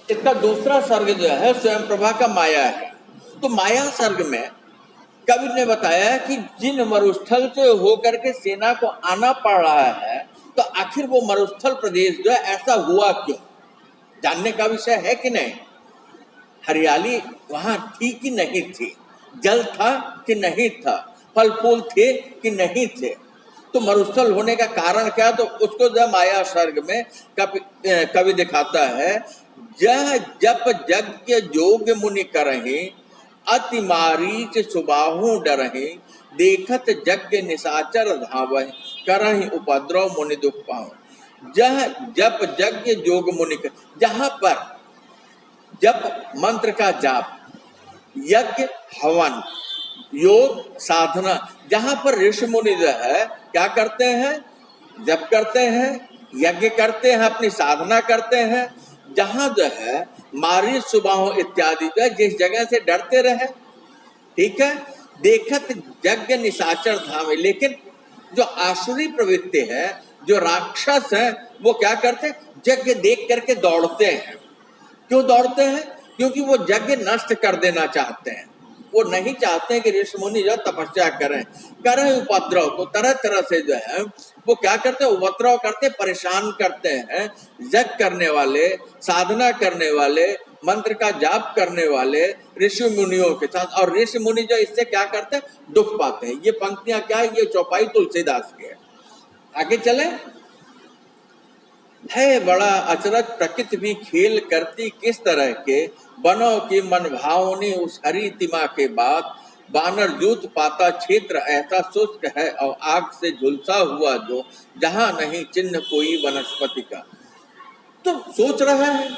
इसका दूसरा सर्ग जो है स्वयं प्रभा का माया है। तो माया सर्ग में कवि ने बताया कि जिन मरुस्थल से होकर के सेना को आना पड़ रहा है, तो आखिर वो मरुस्थल प्रदेश जो है ऐसा हुआ क्यों, जानने का विषय है कि नहीं। हरियाली वहां थी कि नहीं थी, जल था कि नहीं था, फल फूल थे कि नहीं थे, तो मरुस्थल होने का कारण क्या, तो उसको जो माया सर्ग में कवि दिखाता है। जह जप जग के जोग मुनि करहि, अति मारीच सुबाहु डरहि, देखत जग के निशाचर धावहि, करहि उपद्रव मुनि दुख पावहि। जह जप जग के जोग मुनि कर, जहां पर जप मंत्र का जाप, यज्ञ हवन, योग साधना, जहां पर ऋषि मुनि जो है क्या करते हैं, जप करते हैं, यज्ञ करते हैं, अपनी साधना करते हैं, जहां जो है मारी सुबाहों इत्यादि जो है जिस जगह से डरते रहे, ठीक है। देखत यज्ञ निशाचर धाम, लेकिन जो आसुरी प्रवृत्ति है, जो राक्षस है, वो क्या करते हैं, यज्ञ देख करके दौड़ते हैं। क्यों दौड़ते हैं, क्योंकि वो यज्ञ नष्ट कर देना चाहते हैं। वो नहीं चाहते हैं कि ऋषि मुनि जो तपस्या करें उपद्रव को, तरह तरह से जो है वो क्या करते हैं, उपद्रव करते, परेशान करते हैं यज्ञ करने वाले, साधना करने वाले, मंत्र का जाप करने वाले ऋषि मुनियों के साथ। और ऋषि मुनि जो इससे क्या करते हैं, दुख पाते हैं। ये पंक्तियां क्या है, ये चौपाई तुलसीदास की है। आगे चले। है बड़ा अचरज प्रकृति भी खेल करती किस तरह के, बनो की मन भावनी उस हरी तिमा के बाद, बानर जूत पाता क्षेत्र ऐसा शुष्क है, और आग से झुलसा हुआ जो, जहां नहीं चिन्ह कोई वनस्पति का। तो सोच रहा है,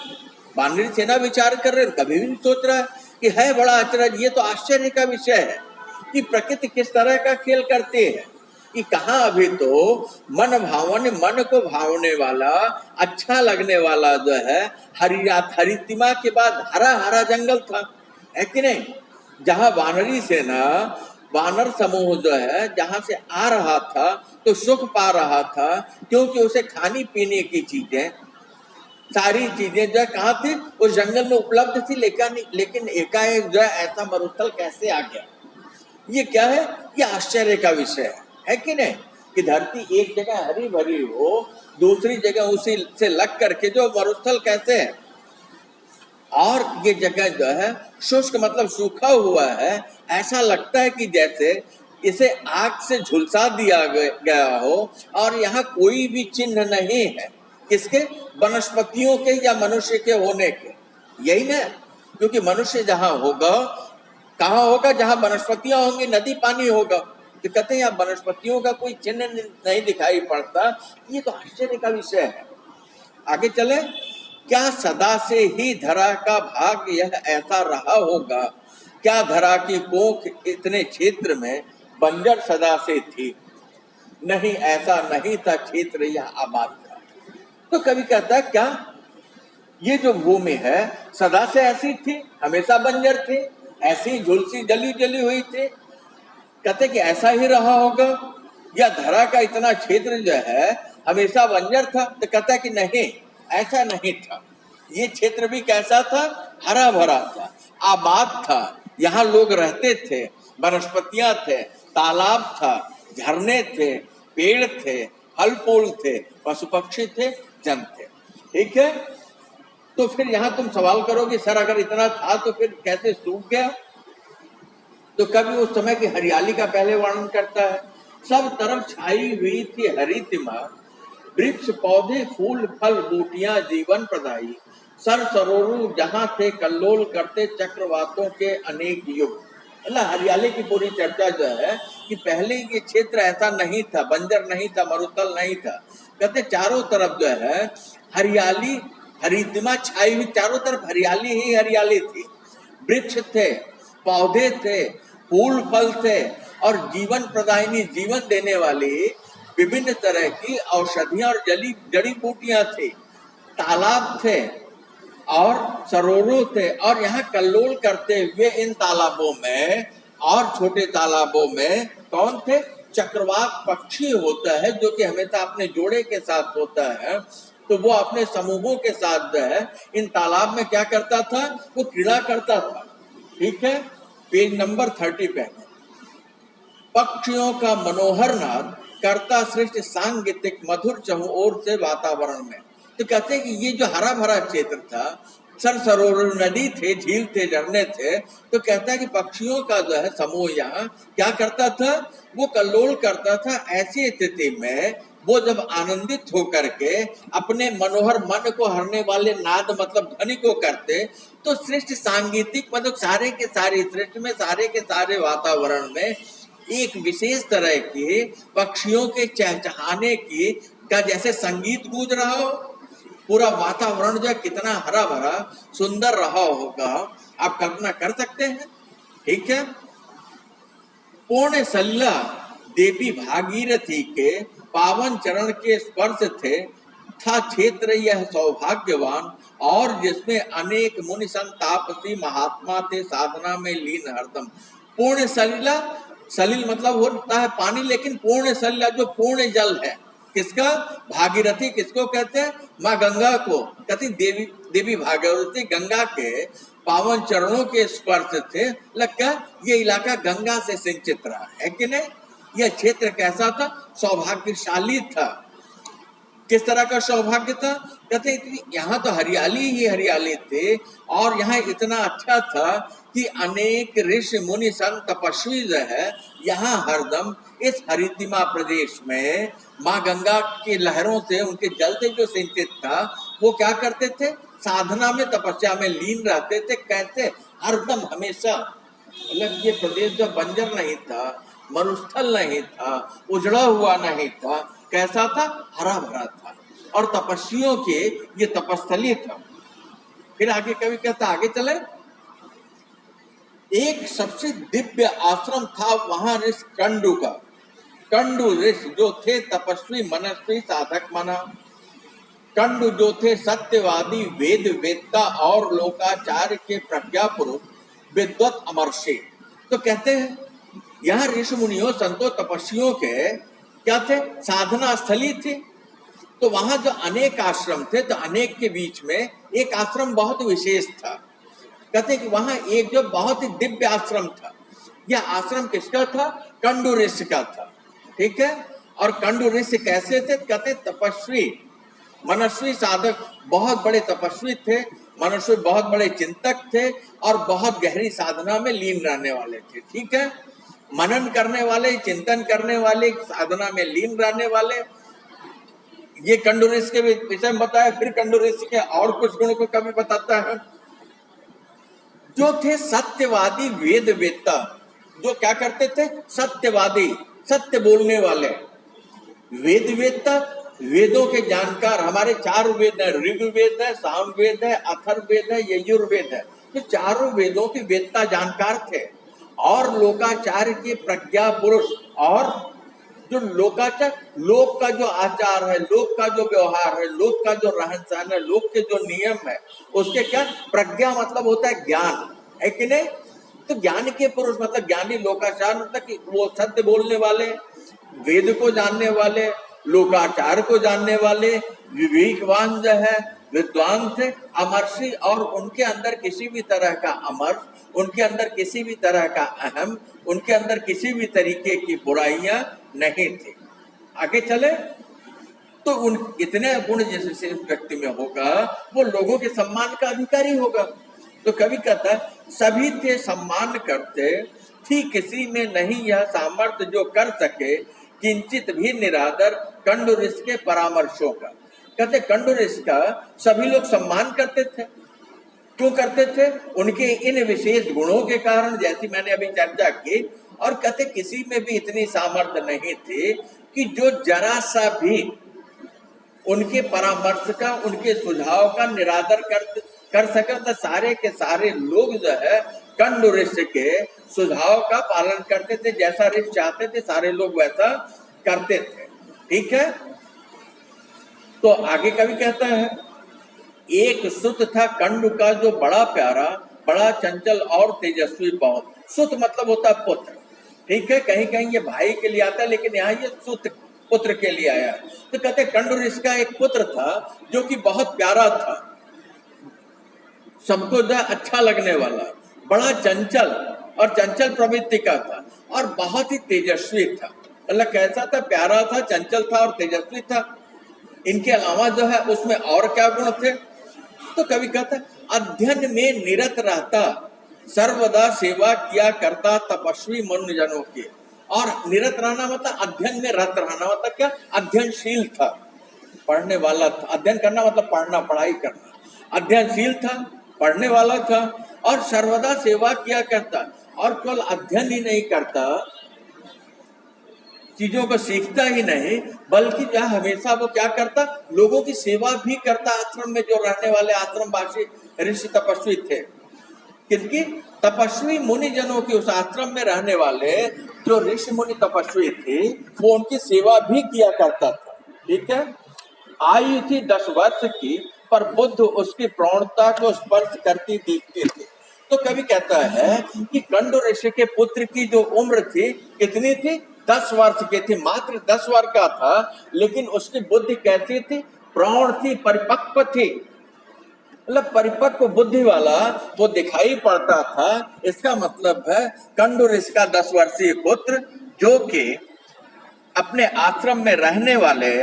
बानरी सेना विचार कर रहे, कभी भी सोच रहा है कि है बड़ा अचरज, ये तो आश्चर्य का विषय है कि प्रकृति किस तरह का खेल करती है। कि कहा अभी तो मन भावन, मन को भावने वाला, अच्छा लगने वाला जो है हरितिमा के बाद हरा हरा जंगल था, है कि नहीं। जहां वानरी सेना, वानर समूह जो है जहां से आ रहा था तो सुख पा रहा था, क्योंकि उसे खाने पीने की चीजें, सारी चीजें जो कहाँ थी, उस जंगल में उपलब्ध थी। लेकिन एकाएक जो है ऐसा मरुस्थल कैसे आ गया, ये क्या है, ये आश्चर्य का विषय है कि नहीं। कि धरती एक जगह हरी भरी हो, दूसरी जगह उसी से लग करके जो मरुस्थल कैसे है, और ये जगह जो है शुष्क मतलब सूखा हुआ है। ऐसा लगता है कि जैसे इसे आग से झुलसा दिया गया हो, और यहाँ कोई भी चिन्ह नहीं है, किसके, वनस्पतियों के या मनुष्य के होने के। यही ना, क्योंकि मनुष्य जहां होगा, कहाँ होगा, जहां वनस्पतियां होंगी, नदी पानी होगा। तो कहते हैं यहाँ वनस्पतियों का कोई चिन्ह नहीं दिखाई पड़ता। ये तो आश्चर्य का विषय है। आगे चले। क्या सदा से ही धरा का भाग यह ऐसा रहा होगा, क्या धरा की कोख इतने क्षेत्र में बंजर सदा से थी, नहीं ऐसा नहीं था क्षेत्र यह आबाद था। तो कवि कहता है क्या ये जो भूमि है सदा से ऐसी थी, हमेशा बंजर थी, ऐसी झुलसी जली जली हुई थी। कहते कि ऐसा ही रहा होगा, या धरा का इतना क्षेत्र जो है हमेशा बंजर था। तो कहता है कि नहीं, ऐसा नहीं था। ये क्षेत्र भी कैसा था, हरा भरा था, आबाद था, यहाँ लोग रहते थे, वनस्पतियां थे, तालाब था, झरने थे, पेड़ थे, फल फूल थे, पशु पक्षी थे, जन थे। ठीक है। तो फिर यहाँ तुम सवाल करोगे सर अगर इतना था तो फिर कैसे सूख गया। तो कभी उस समय की हरियाली का पहले वर्णन करता है। सब तरफ छाई हुई थी हरितिमा, वृक्ष पौधे फूल फल बूटियां जीवन प्रदायी, सर सरोरू जहां थे कल्लोल करते चक्रवातों के अनेक युग। मतलब हरियाली की पूरी चर्चा जो है कि पहले ये क्षेत्र ऐसा नहीं था, बंजर नहीं था, मरुस्थल नहीं था। कहते चारों तरफ जो है हरियाली, हरितिमा छाई हुई, चारों तरफ हरियाली ही हरियाली थी, वृक्ष थे, पौधे थे, फूल फल थे, और जीवन प्रदायिनी, जीवन देने वाली विभिन्न तरह की औषधियां और जड़ी बूटियां थी, तालाब थे और सरोवर थे, और यहाँ कल्लोल करते हुए इन तालाबों में और छोटे तालाबों में कौन थे, चक्रवात पक्षी होता है जो कि हमेशा अपने जोड़े के साथ होता है, तो वो अपने समूहों के साथ जो है इन तालाब में क्या करता था, वो क्रीड़ा करता था। ठीक है, पेज नंबर 30 पे। पक्षियों का मनोहर नाद करता सृष्ट सांगीतिक मधुर चहु ओर से वातावरण में। तो कहते हैं कि ये जो हरा भरा क्षेत्र था, सर सरोवर, नदी थे, झील थे, झरने थे, तो कहता है कि पक्षियों का जो है समूह यहाँ क्या करता था, वो कल्लोल करता था। ऐसी स्थिति में वो जब आनंदित होकर के अपने मनोहर मन को हरने वाले नाद मतलब ध्वनि को करते, तो सृष्टि सांगीतिक मतलब सारे के सारे सृष्टि में सारे के सारे वातावरण में एक विशेष तरह के पक्षियों के चहचहाने की का जैसे संगीत गूंज रहा हो, पूरा वातावरण जो कितना हरा भरा सुंदर रहा होगा, आप कल्पना कर सकते हैं। ठीक है, पूर्ण सलिला देवी भागीरथी के पावन चरण के स्पर्श थे था क्षेत्र यह सौभाग्यवान, और जिसमें अनेक मुनि संत तापसी महात्मा थे साधना में लीन हरदम। पूर्ण सलिला, सलिल मतलब होता है पानी, लेकिन पूर्ण सलिला जो पूर्ण जल है किसका, भागीरथी किसको कहते हैं, माँ गंगा को कहती। देवी भागीरथी गंगा के पावन चरणों के स्पर्श थे, लगता ये इलाका गंगा से सिंचित रहा है कि नहीं। यह क्षेत्र कैसा था, सौभाग्यशाली था। किस तरह का सौभाग्य था, कहते यहाँ तो हरियाली ही हरियाली थे, और यहाँ इतना अच्छा था कि अनेक ऋषि मुनि संत तपस्वी जो है यहाँ हरदम इस हरितिमा प्रदेश में माँ गंगा की लहरों से, उनके जल से जो सिंचित था, वो क्या करते थे, साधना में तपस्या में लीन रहते थे। कहते हरदम हमेशा, मतलब ये प्रदेश जो बंजर नहीं था, मरुस्थल नहीं था, उजड़ा हुआ नहीं था, कैसा था, हरा भरा था, और तपस्वियों के ये तपस्थली था। फिर आगे कवि कहता, आगे चले, एक सबसे दिव्य आश्रम था वहां ऋषि कंडू का। कंडू ऋषि जो थे तपस्वी मनस्वी साधक मना। कंडू जो थे सत्यवादी वेद वेदता और लोकाचार्य के प्रज्ञा पुरुष विद्वत अमरषि। तो कहते हैं यहाँ ऋषि मुनियों संतों तपस्वियों के क्या थे, साधना स्थली थी। तो वहां जो अनेक आश्रम थे, तो अनेक के बीच में एक आश्रम बहुत विशेष था। कहते कि वहां एक जो बहुत ही दिव्य आश्रम था। यह आश्रम किसका था, कंडू ऋषि का था। ठीक है, और कंडू ऋषि कैसे थे, कहते तपस्वी मनस्वी साधक, बहुत बड़े तपस्वी थे, मनस्वी बहुत बड़े चिंतक थे, और बहुत गहरी साधना में लीन रहने वाले थे। ठीक है, मनन करने वाले, चिंतन करने वाले, साधना में लीन रहने वाले, ये कंडू ऋषि के विषय में बताया। फिर कंडू ऋषि के और कुछ गुणों को कभी बताता है, जो थे सत्यवादी वेद वेदता। जो क्या करते थे, सत्यवादी, सत्य बोलने वाले, वेद वेदता, वेदों के जानकार। हमारे 4 वेद है, ऋग्वेद है, सामवेद है, अथर्ववेद है, यजुर्वेद है। तो चारों वेदों की वेदता जानकार थे, और लोकाचार्य के प्रज्ञा पुरुष। और जो लोकाचार, लोक का जो आचार है, लोक का जो व्यवहार है, लोक का जो रहन सहन है, लोक के जो नियम है, उसके क्या, प्रज्ञा मतलब होता है ज्ञान, है कि नहीं। तो ज्ञान के पुरुष मतलब ज्ञानी, लोकाचार मतलब कि वो सत्य बोलने वाले, वेद को जानने वाले, लोकाचार को जानने वाले, विवेकवान जो है, विद्वान थे, अमर्षि, और उनके अंदर किसी भी तरह का अमर्ष, उनके अंदर किसी भी तरह का अहम, उनके अंदर किसी भी तरीके की बुराइयां नहीं थी। आगे चले, तो उन इतने गुण जिस व्यक्ति में होगा, वो लोगों के सम्मान का अधिकारी होगा। तो कवि कहता है, सभी थे सम्मान करते, थी किसी में नहीं यह सामर्थ्य जो कर सके किंचित भी निरादर कंडू ऋषि के परामर्शों का। कहते कंडू ऋषि का सभी लोग सम्मान करते थे। क्यों करते थे, उनके इन विशेष गुणों के कारण, जैसी मैंने अभी चर्चा की। और कहते किसी में भी इतनी सामर्थ्य नहीं थी कि जो जरा सा भी उनके परामर्श का, उनके सुझाव का निरादर कर सके। तो सारे के सारे लोग जो है कंडू ऋषि के सुझाव का पालन करते थे, जैसा ऋषि चाहते थे सारे लोग वैसा करते थे। ठीक है, तो आगे कवि कहता है, एक सुत था कंडू का जो बड़ा प्यारा, बड़ा चंचल और तेजस्वी बहुत। सुत मतलब होता है पुत्र। ठीक है, कहीं कहीं ये भाई के लिए आता है, लेकिन यहाँ ये सुत पुत्र के लिए आया। तो कहते कंडू ऋषि का एक पुत्र था जो कि बहुत प्यारा था, सबको जो अच्छा लगने वाला, बड़ा चंचल और चंचल प्रवृत्ति का था और बहुत ही तेजस्वी था। मतलब कैसा था? प्यारा था, चंचल था और तेजस्वी था। इनके अलावा जो है उसमें और क्या गुण थे? तो कवि कहता अध्ययन में निरत रहता, सर्वदा सेवा किया करता तपस्वी मनुजनों के। और निरत रहना मतलब अध्ययन में रत रहना, मतलब क्या? अध्ययनशील था, पढ़ने वाला था। अध्ययन करना मतलब पढ़ना, पढ़ाई करना। अध्ययनशील था, पढ़ने वाला था और सर्वदा सेवा किया करता। और केवल अध्ययन ही नहीं करता, चीजों को सीखता ही नहीं, बल्कि क्या हमेशा वो क्या करता? लोगों की सेवा भी करता। आश्रम में जो रहने वाले आश्रमवासी ऋषि तपस्वी थे, क्योंकि तपस्वी मुनि जनों की, उस आश्रम में रहने वाले जो ऋषि मुनि तपस्वी थे, वो उनकी सेवा भी किया करता था। ठीक है। आयु थी 10 वर्ष की, पर बुद्ध उसकी प्रौढ़ता को स्पर्श करती दिखती थी। तो कवि कहता है कि कंडू ऋषि के पुत्र की जो उम्र थी, कितनी थी? 10 वर्ष की थी, मात्र 10 वर्ष का था। लेकिन उसकी बुद्धि कैसी थी? प्रौढ़ थी, परिपक्व थी। मतलब परिपक्व बुद्धि वाला वो दिखाई पड़ता था। इसका मतलब है कंडू ऋषि का 10 वर्षीय पुत्र, जो कि अपने आश्रम में रहने वाले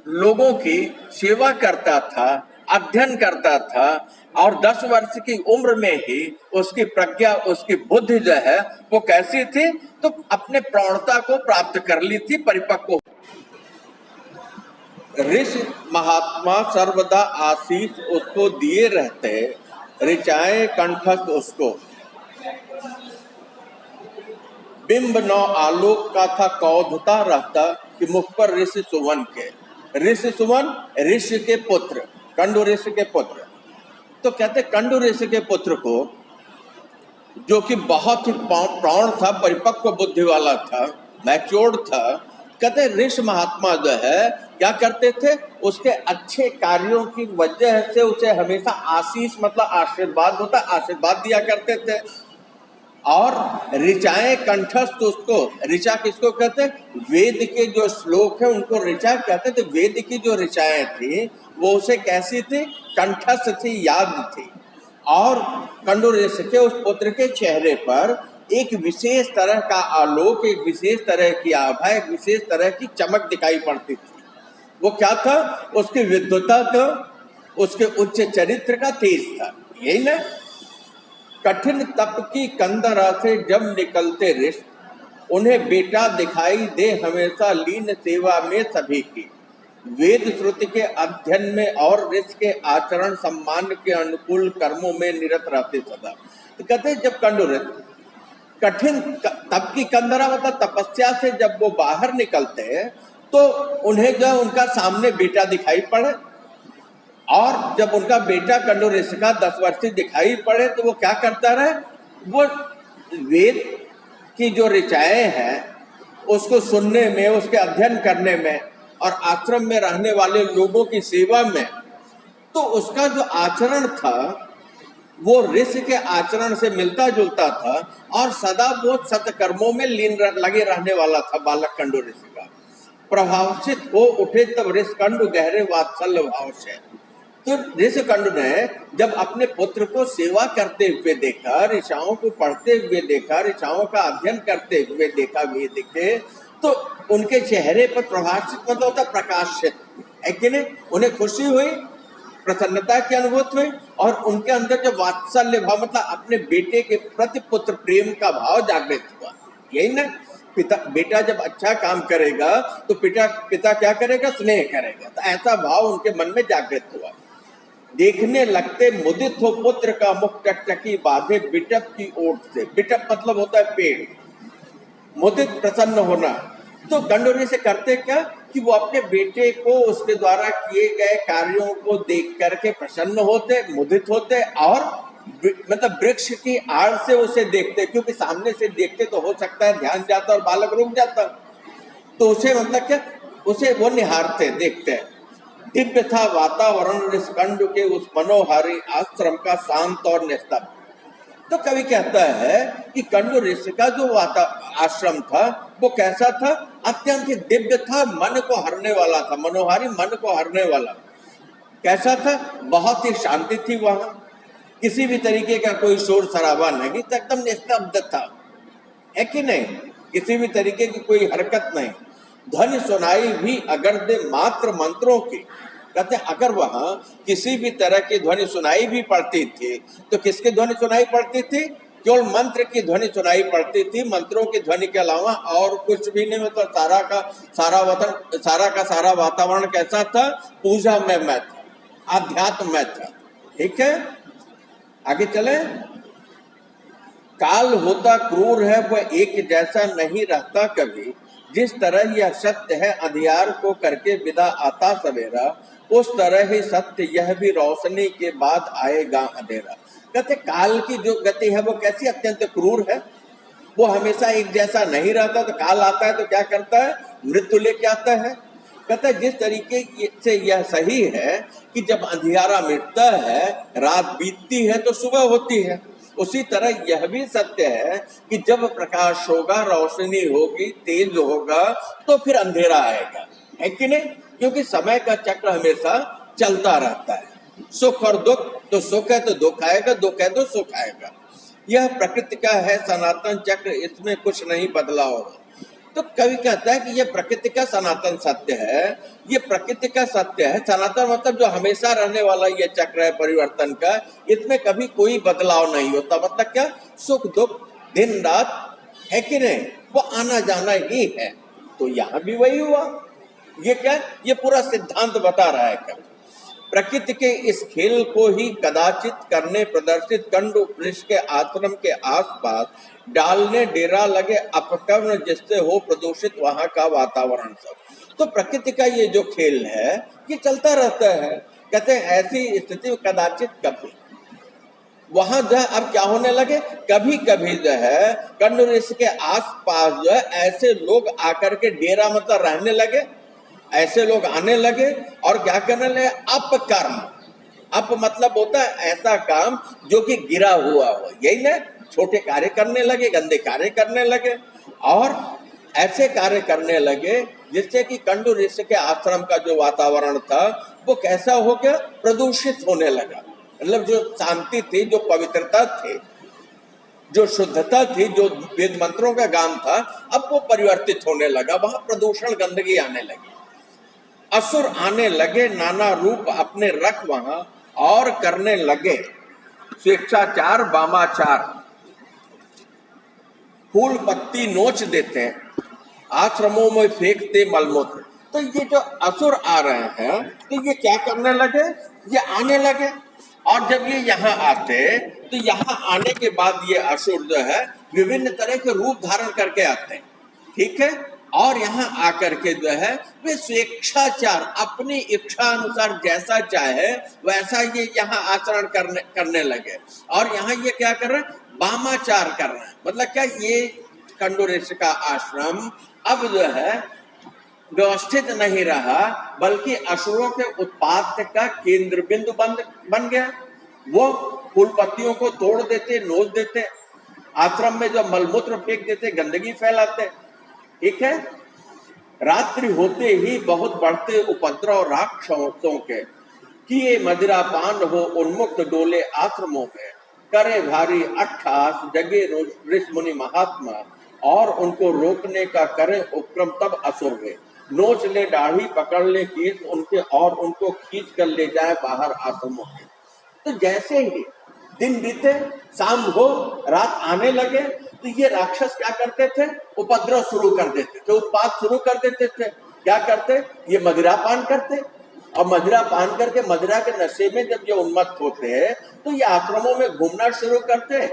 लोगों की सेवा करता था, अध्ययन करता था, और 10 वर्ष की उम्र में ही उसकी प्रज्ञा, उसकी बुद्धि जो है वो कैसी थी? तो अपने प्रौढ़ता को प्राप्त कर ली थी, परिपक्व। ऋषि महात्मा सर्वदा आशीष उसको दिए रहते, ऋचाएं कंठस्थ उसको। बिंब नौ आलोक का था कौधता रहता, कि मुख पर ऋषि सुवन के। ऋषि सुवन ऋषि के पुत्र, कंडू ऋषि के पुत्र। तो कहते कंडू ऋषि के पुत्र को, जो कि बहुत ही प्रौढ़ था, परिपक्व बुद्धि वाला था, मैच्योर्ड था, कहते ऋषि महात्मा जो है क्या करते थे? उसके अच्छे कार्यों की वजह से उसे हमेशा आशीष, मतलब आशीर्वाद होता, आशीर्वाद दिया करते थे। और ऋचाएं कंठस्थ उसको, ऋचा किसको कहते? वेद के जो श्लोक है उनको ऋचा कहते थे। वेद की जो ऋचाएं थी वो उसे कैसी थी? कंठस्थ थी, याद थी। और कंडू ऋषि के उस पुत्र के चेहरे पर एक विशेष तरह का आलोक, एक विशेष तरह की आभा, एक विशेष तरह की चमक दिखाई पड़ती थी। वो क्या था? उसकी विद्वता था, उसके उच्च चरित्र का तेज था। यही ना? कठिन तप की कंदरा से जब निकलते ऋषि, उन्हें बेटा दिखाई दे हमेशा लीन सेवा में सभी की। वेद श्रुति के अध्ययन में और ऋषि के आचरण सम्मान के अनुकूल कर्मों में निरत रहते सदा। तो कहते जब कंडू ऋषि कठिन तप की कंदरा मतलब तपस्या से जब वो बाहर निकलते हैं, तो उन्हें जो उनका सामने बेटा दिखाई पड़े। और जब उनका बेटा कंडू ऋषि का 10 वर्षीय दिखाई पड़े, तो वो क्या करता रहे? वो वेद की जो ऋचाएं हैं उसको सुनने में, उसके अध्ययन करने में और आश्रम में रहने वाले लोगों की सेवा में, तो उसका जो आचरण था वो ऋषि के आचरण से मिलता जुलता था और सदा वो सत्कर्मों में लीन लगे रहने वाला था बालक कंडू ऋषि का। प्रभावित हो उठे तब ऋषि कंडू गहरे वात्सल्य भाव से। तो ऋषि कंडू ने जब अपने पुत्र को सेवा करते हुए देखा, ऋचाओं को पढ़ते हुए देखा, ऋचाओं का अध्ययन करते हुए देखा, वे दिखे, तो उनके चेहरे पर प्रभाषित मतलब होता प्रकाशित है कि नहीं? उन्हें खुशी हुई, प्रसन्नता की अनुभूति हुई और उनके अंदर जो वात्सल्य भाव मतलब अपने बेटे के प्रति पुत्र प्रेम का भाव जागृत हुआ। यही ना? पिता, बेटा जब अच्छा काम करेगा तो पिता क्या करेगा? स्नेह करेगा। तो ऐसा भाव उनके मन में जागृत हुआ। देखने लगते मुदित हो पुत्र का मुख टकटकी बाधे बिटप की ओट से। बिटप मतलब होता है पेड़, मुदित प्रसन्न होना। तो कंडू ऋषि करते क्या कि वो अपने बेटे को उसके द्वारा किए गए कार्यों को देख करके प्रसन्न होते, मुदित होते और मतलब वृक्ष की आड़ से उसे देखते, क्योंकि सामने से देखते तो हो सकता है ध्यान जाता और बालक रुक जाता, तो उसे मतलब क्या, उसे वो निहारते, देखते। दिव्य था वातावरण ऋषिकंड के उस मनोहारी आश्रम का, शांत और निस्तब्ध। तो कवि कहता है कि कंडू ऋषि का जो आश्रम था वो कैसा था? अत्यंत ही दिव्य था, मन को हरने वाला था, मनोहारी, मन को हरने वाला। कैसा था? बहुत ही शांति थी वहां, किसी भी तरीके का कोई शोर शराबा नहीं था, एकदम निस्तब्ध था, है कि नहीं? किसी भी तरीके की कोई हरकत नहीं। ध्वनि सुनाई भी अगर दे मात्र मंत्रों की, कहते अगर वहां किसी भी तरह की ध्वनि सुनाई भी पड़ती थी तो किसकी ध्वनि सुनाई पड़ती थी? केवल मंत्र की ध्वनि सुनाई पड़ती थी, मंत्रों की ध्वनि के अलावा और कुछ भी नहीं। मतलब सारा वातावरण कैसा था? पूजा में था, आध्यात्म में था। ठीक है, आगे चले। काल होता क्रूर है, वह एक जैसा नहीं रहता कभी, जिस तरह यह सत्य है अंधियार को करके विदा आता सवेरा, उस तरह ही सत्य यह भी रोशनी के बाद आएगा अंधेरा। कहते काल की जो गति है वो कैसी अत्यंत क्रूर है, वो हमेशा एक जैसा नहीं रहता। तो काल आता है तो क्या करता है? मृत्यु लेके आता है। कहते जिस तरीके से यह सही है कि जब अंधियारा मिटता है, रात बीतती है तो सुबह होती है, उसी तरह यह भी सत्य है कि जब प्रकाश होगा, रोशनी होगी, तेज होगा, तो फिर अंधेरा आएगा, है कि नहीं? क्योंकि समय का चक्र हमेशा चलता रहता है। सुख और दुख, तो सुख है तो दुख आएगा, दुख है तो सुख आएगा। यह प्रकृति का है सनातन चक्र, इसमें कुछ नहीं बदलाव होगा। तो कवि कहता है कि यह प्रकृति का सनातन सत्य है, ये प्रकृति का सत्य है। सनातन मतलब जो हमेशा रहने वाला ये चक्र है परिवर्तन का, इसमें कभी कोई बदलाव नहीं होता। मतलब क्या? सुख दुख, दिन रात, है कि नहीं, वो आना जाना ही है। तो यहाँ भी वही हुआ। ये क्या? ये पूरा सिद्धांत बता रहा है कवि। प्रकृति के इस खेल को ही कदाचित करने प्रदर्शित कंड वृक्ष के आश्रम के आसपास डालने डेरा लगे अपकर्ण, जिससे हो प्रदूषित वहां का वातावरण सब। तो प्रकृति का ये जो खेल है ये चलता रहता है। कहते हैं ऐसी स्थिति में कदाचित कभी वहां जो है अब क्या होने लगे, कभी कभी जो है कंड वृक्ष के आसपास जो है ऐसे लोग आकर के डेरा मतलब रहने लगे, ऐसे लोग आने लगे और क्या करने लगे? अपकर्म। अप मतलब होता है ऐसा काम जो कि गिरा हुआ हो, यही ना? छोटे कार्य करने लगे, गंदे कार्य करने लगे और ऐसे कार्य करने लगे जिससे कि कंड ऋषि के आश्रम का जो वातावरण था वो कैसा हो गया? प्रदूषित होने लगा। मतलब जो शांति थी, जो पवित्रता थी, जो शुद्धता थी, जो वेद मंत्रों का गान था, अब वो परिवर्तित होने लगा। वहां प्रदूषण, गंदगी आने लगी। असुर आने लगे, नाना रूप अपने रख वहां और करने लगे स्वेच्छाचार वामाचार। फूल पत्ती नोच देते, आश्रमों में फेंकते मलमूत्र। तो ये जो असुर आ रहे हैं तो ये क्या करने लगे? ये आने लगे। और जब ये यहाँ आते तो यहाँ आने के बाद ये असुर जो है विभिन्न तरह के रूप धारण करके आते हैं। ठीक है, और यहाँ आकर के जो है वे स्वेच्छाचार, अपनी इच्छा अनुसार जैसा चाहे वैसा ये यहाँ आचरण करने लगे। और यहाँ ये क्या कर रहे हैं? वामाचार कर रहे हैं। मतलब क्या? ये कंड ऋषि का आश्रम अब जो है व्यवस्थित नहीं रहा, बल्कि असुरों के उत्पात का केंद्र बिंदु बन गया। वो फूल पत्तियों को तोड़ देते, नोच देते, आश्रम में जो मलमूत्र फेंक देते, गंदगी फैलाते। ठीक है, रात्रि होते ही बहुत बढ़ते उपद्रव राक्षसों के, किए मदिरा पान हो उन्मुक्त डोले आश्रमों में, करे भारी अट्ठास जगे ऋषि मुनि महात्मा, और उनको रोकने का करे उपक्रम तब असुर वे, नोच ले दाढ़ी, पकड़ ले केस उनके और उनको खींच कर ले जाए बाहर आश्रमों के। तो जैसे ही दिन बीते, शाम हो, रात आने लगे, तो ये राक्षस क्या करते थे? उपद्रव शुरू कर देते थे, उत्पात शुरू कर देते थे। क्या करते? ये मदिरा पान करते, और मदिरा पान करके मदिरा के नशे में जब ये उन्मत्त होते तो ये आश्रमों में घूमना शुरू करते,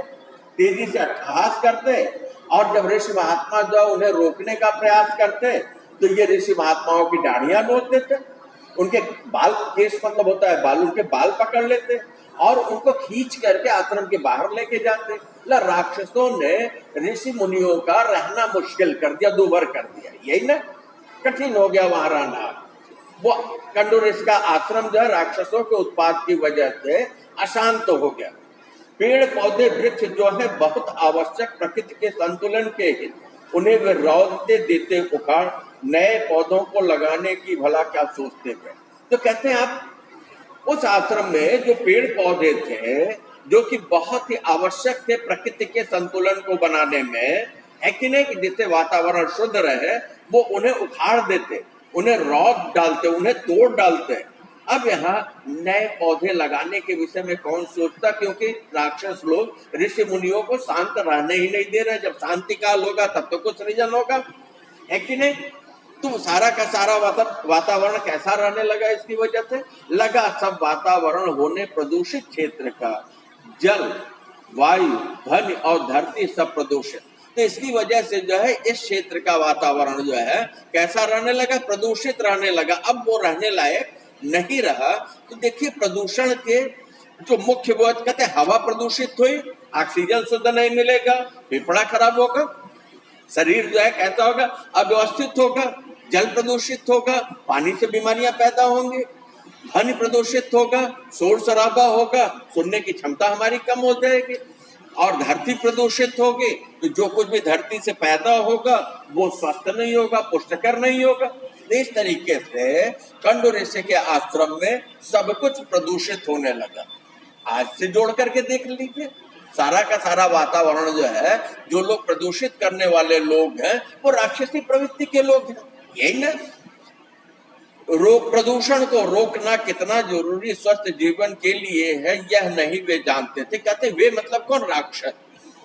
तेजी से अट्टहास करते, और जब ऋषि महात्मा जो उन्हें रोकने का प्रयास करते तो ये ऋषि महात्माओं की दाढ़ियां नोच देते, उनके बाल, केस मतलब होता है बाल, उनके बाल पकड़ लेते और उनको खींच करके आश्रम के बाहर लेके जाते। राक्षसों ने ऋषि मुनियों का रहना मुश्किल कर दिया, दूभर कर दिया, यही ना? कठिन हो गया वहां रहना। वो कंड ऋषि का आश्रम जो है राक्षसों के उत्पात की वजह से अशांत हो गया। पेड़ पौधे वृक्ष जो है बहुत आवश्यक प्रकृति के संतुलन के हित, उन्हें वे रौदते देते उखाड़, नए पौधों को लगाने की भला क्या सोचते थे। तो कहते हैं आप उस आश्रम में जो पेड़ पौधे थे, जो कि बहुत ही आवश्यक थे प्रकृति के संतुलन को बनाने में, है कि नहीं, कि जिससे वातावरण शुद्ध रहे, वो उन्हें उखाड़ देते, उन्हें रौद डालते, उन्हें तोड़ डालते। अब यहाँ नए पौधे लगाने के विषय में कौन सोचता, क्योंकि राक्षस लोग ऋषि मुनियों को शांत रहने ही नहीं दे रहे। जब शांति काल होगा तब तो कुछ सृजन होगा, है कि नहीं। तो सारा का सारा वातावरण कैसा रहने लगा, इसकी वजह से लगा सब वातावरण होने प्रदूषित क्षेत्र का, जल, वायु, ध्वनि और धरती सब प्रदूषित। तो इसकी वजह से जो है इस क्षेत्र का वातावरण जो है कैसा रहने लगा, प्रदूषित रहने लगा। अब वो रहने लायक नहीं रहा। तो देखिए प्रदूषण के जो मुख्य वजह, कहते हैं हवा प्रदूषित हुई, ऑक्सीजन शुद्ध नहीं मिलेगा, फेफड़ा खराब होगा, शरीर जो है कैसा होगा, अव्यवस्थित होगा, जल प्रदूषित होगा, पानी से बीमारियां पैदा होंगी, ध्वनि प्रदूषित होगा, शोर शराबा होगा, सुनने की क्षमता हमारी कम हो जाएगी, और धरती प्रदूषित होगी तो जो कुछ भी धरती से पैदा होगा वो स्वस्थ नहीं होगा, पुष्टिकर नहीं होगा। इस तरीके से कंड ऋषि के आश्रम में सब कुछ प्रदूषित होने लगा। आज से जोड़ करके देख लीजिए, सारा का सारा वातावरण जो है, जो लोग प्रदूषित करने वाले लोग हैं वो राक्षसी प्रवृत्ति के लोग हैं, यही ना। प्रदूषण को रोकना कितना जरूरी स्वस्थ जीवन के लिए है यह नहीं वे जानते थे। कहते वे मतलब कौन, राक्षस।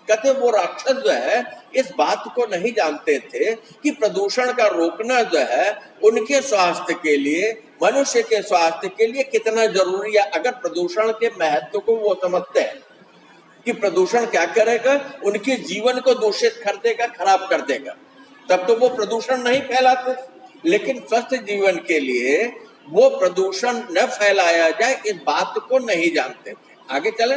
कहते वो राक्षस जो है इस बात को नहीं जानते थे कि प्रदूषण का रोकना जो है उनके स्वास्थ्य के लिए, मनुष्य के स्वास्थ्य के लिए कितना जरूरी है। अगर प्रदूषण के महत्व को वो समझते हैं कि प्रदूषण क्या करेगा, उनके जीवन को दूषित कर देगा, खराब कर देगा, तब तो वो प्रदूषण नहीं फैलाते। लेकिन स्वस्थ जीवन के लिए वो प्रदूषण न फैलाया जाए इस बात को नहीं जानते थे। आगे चले,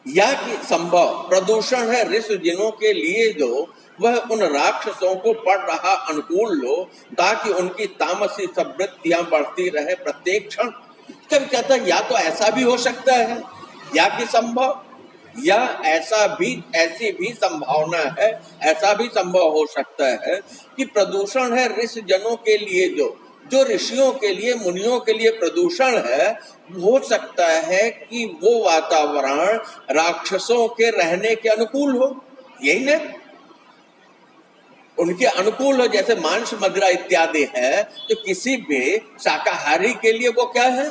या कि संभव प्रदूषण है ऋषि जिनों के लिए जो वह उन राक्षसों को पड़ रहा अनुकूल लो, ताकि उनकी तामसी प्रवृत्तियां बढ़ती रहे प्रत्येक क्षण। कभी कहता है या तो ऐसा भी हो सकता है, या कि संभव, या ऐसी भी संभावना है, ऐसा भी संभव हो सकता है कि प्रदूषण है ऋषि जनों के लिए जो ऋषियों के लिए, मुनियों के लिए प्रदूषण है, हो सकता है कि वो वातावरण राक्षसों के रहने के अनुकूल हो, यही ना, उनके अनुकूल हो। जैसे मांस मदिरा इत्यादि है, तो किसी भी शाकाहारी के लिए वो क्या है,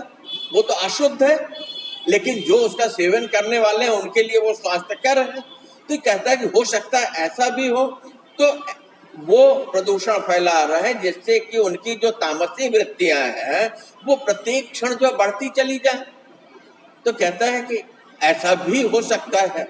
वो तो अशुद्ध है, लेकिन जो उसका सेवन करने वाले हैं उनके लिए वो स्वास्थ्यकर है। तो कहता है कि हो सकता है ऐसा भी हो, तो वो प्रदूषण फैला रहे हैं जिससे कि उनकी जो तामसी वृत्तियां हैं वो प्रत्येक क्षण जो बढ़ती चली जाए। तो कहता है कि ऐसा भी हो सकता है,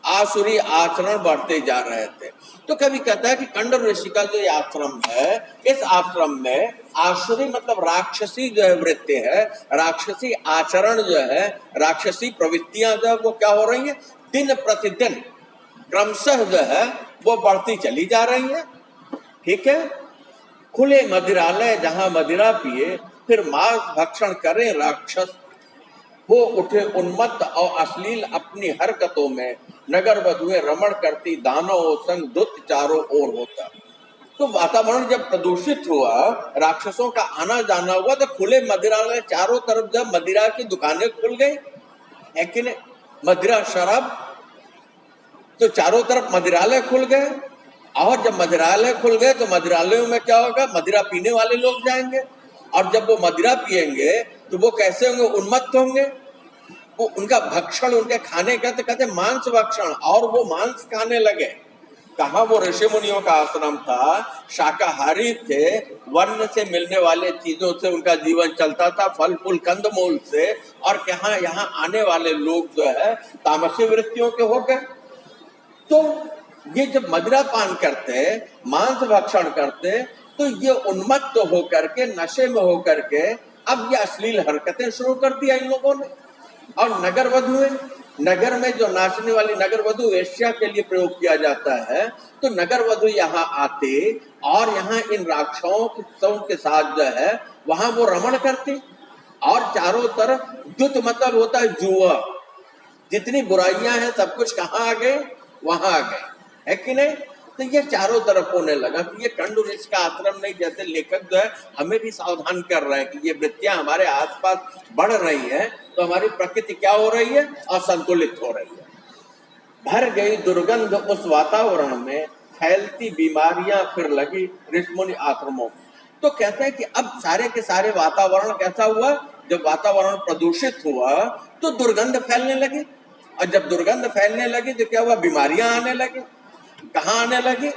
आसुरी आचरण बढ़ते जा रहे थे। तो कभी कहता है कि कंड ऋषि का जो आश्रम है, इस आश्रम में आसुरी मतलब राक्षसी जो है वृत्ति है, राक्षसी आचरण जो है, राक्षसी प्रवृत्तियां जो है वो क्या हो रही है, दिन प्रतिदिन क्रमशः जो है वो बढ़ती चली जा रही है। ठीक है, खुले मदिरालय जहां मदिरा पिए फिर मांस भक्षण करें राक्षस, हो उठे उन्मत्त और अश्लील अपनी हरकतों में, नगर वधुएं रमण करती दानव संग दुत चारों ओर होता। तो वातावरण जब प्रदूषित हुआ, राक्षसों का आना जाना हुआ, तो खुले मदिरालय चारों तरफ जब मदिरा की दुकानें खुल गई, है कि नहीं, मदिरा शराब, तो चारों तरफ मदिरालय खुल गए। और जब मदिरालय खुल गए तो मदिरालयों में क्या होगा, मदिरा पीने वाले लोग जाएंगे, और जब वो मदिरा पिएंगे तो वो कैसे होंगे, उन्मत्त होंगे। वो उनका भक्षण, उनके खाने का तो कहते मांस भक्षण, और वो मांस खाने लगे। कहाँ वो ऋषि मुनियों का आश्रम था, शाकाहारी थे, वर्ण से मिलने वाले चीजों से उनका जीवन चलता था, फल फूल कंदमूल से, और कहाँ यहाँ आने वाले लोग जो है तामसी वृत्तियों के हो गए। तो ये जब मदिरा पान करते, मांस भक्षण करते, तो ये उन्मत्त होकर के, नशे में होकर के अब ये अश्लील हरकतें शुरू कर दिया इन लोगों ने। और नगर वधुएं, नगर में जो नाचने वाली नगर वधु वेश्या के लिए प्रयोग किया जाता है, तो नगर वधु यहाँ आते और यहाँ इन राक्षसों के साथ जो है वहां वो रमण करते, और चारों तरफ दुत मतलब होता है जुआ, जितनी बुराइयां हैं सब कुछ कहाँ आ गए, वहां आ गए। है कि नहीं? तो ये चारों तरफ होने लगा। तो ये कंडू ऋषि का आश्रम नहीं, जैसे लेखक जो है हमें भी सावधान कर रहा है कि ये वृत्तियां हमारे आसपास बढ़ रही हैं तो हमारी प्रकृति क्या हो रही है? असंतुलित हो रही है। भर गई दुर्गंध उस वातावरण में, फैलती बीमारियां फिर लगी ऋषिमुनि आश्रमों में। तो कहते हैं कि अब सारे के सारे वातावरण कैसा हुआ? जब वातावरण प्रदूषित हुआ तो दुर्गंध फैलने लगी, और जब दुर्गंध फैलने लगी तो क्या हुआ? बीमारियां आने लगी। कहाँ आने लगी?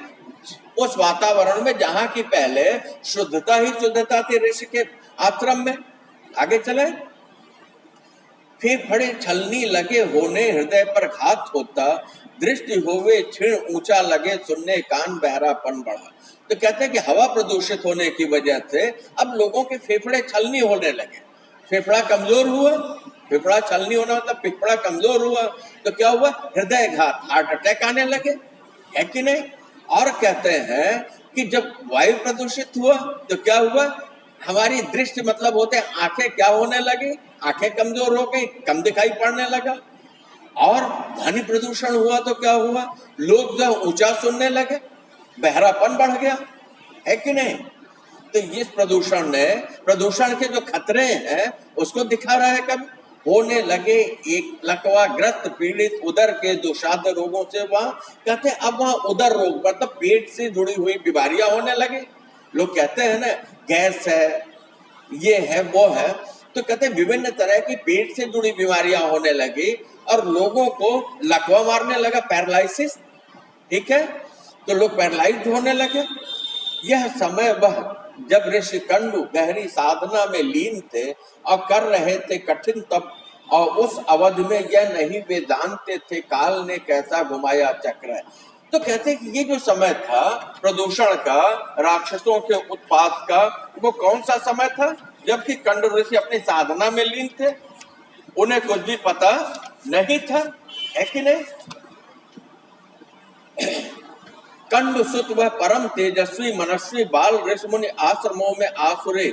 उस वातावरण में जहां की पहले शुद्धता ही शुद्धता थी ऋषि के आश्रम में। आगे चले। फेफड़े छलनी लगे होने, हृदय पर घात होता, दृष्टि होवे क्षीण ऊंचा लगे सुनने, कान बहरापन बढ़ा। तो कहते हैं कि हवा प्रदूषित होने की वजह से अब लोगों के फेफड़े छलनी होने लगे, फेफड़ा कमजोर हुआ। फेफड़ा छलनी होना मतलब फेफड़ा कमजोर हुआ तो क्या हुआ? हृदय घात, हार्ट अटैक आने लगे, है कि नहीं? और कहते हैं कि जब वायु प्रदूषित हुआ तो क्या हुआ? हमारी दृष्टि मतलब होते आंखें क्या होने लगी? आंखें कमजोर हो गई, कम दिखाई पड़ने लगा। और ध्वनि प्रदूषण हुआ तो क्या हुआ? लोग जो ऊंचा सुनने लगे, बहरापन बढ़ गया, है कि नहीं? तो इस प्रदूषण ने, प्रदूषण के जो खतरे हैं उसको दिखा रहा है। कब होने लगे एक लकवाग्रस्त पीड़ित उदर के दुषाद रोगों से, वहां कहते हैं अब वहां उदर रोग मतलब पेट से जुड़ी हुई बीमारियां होने लगी। लोग कहते हैं ना गैस है, ये है, वो है, तो कहते हैं विभिन्न तरह की पेट से जुड़ी बीमारियां होने लगी और लोगों को लकवा मारने लगा, पैरालिसिस। ठीक है, तो लोग पैरालाइज होने लगे। यह समय वह जब ऋषि कंडू गहरी साधना में लीन थे और कर रहे थे कठिन तप, और उस अवधि में यह नहीं वे जानते थे काल ने कैसा घुमाया चक्र है। तो कहते हैं कि ये जो समय था प्रदूषण का, राक्षसों के उत्पात का, वो कौन सा समय था? जबकि कंडू ऋषि अपनी साधना में लीन थे, उन्हें कुछ भी पता नहीं था, है कि नहीं? कंड सुत वह परम तेजस्वी मनस्वी बाल ऋषिमुनि आश्रमों में आसुरे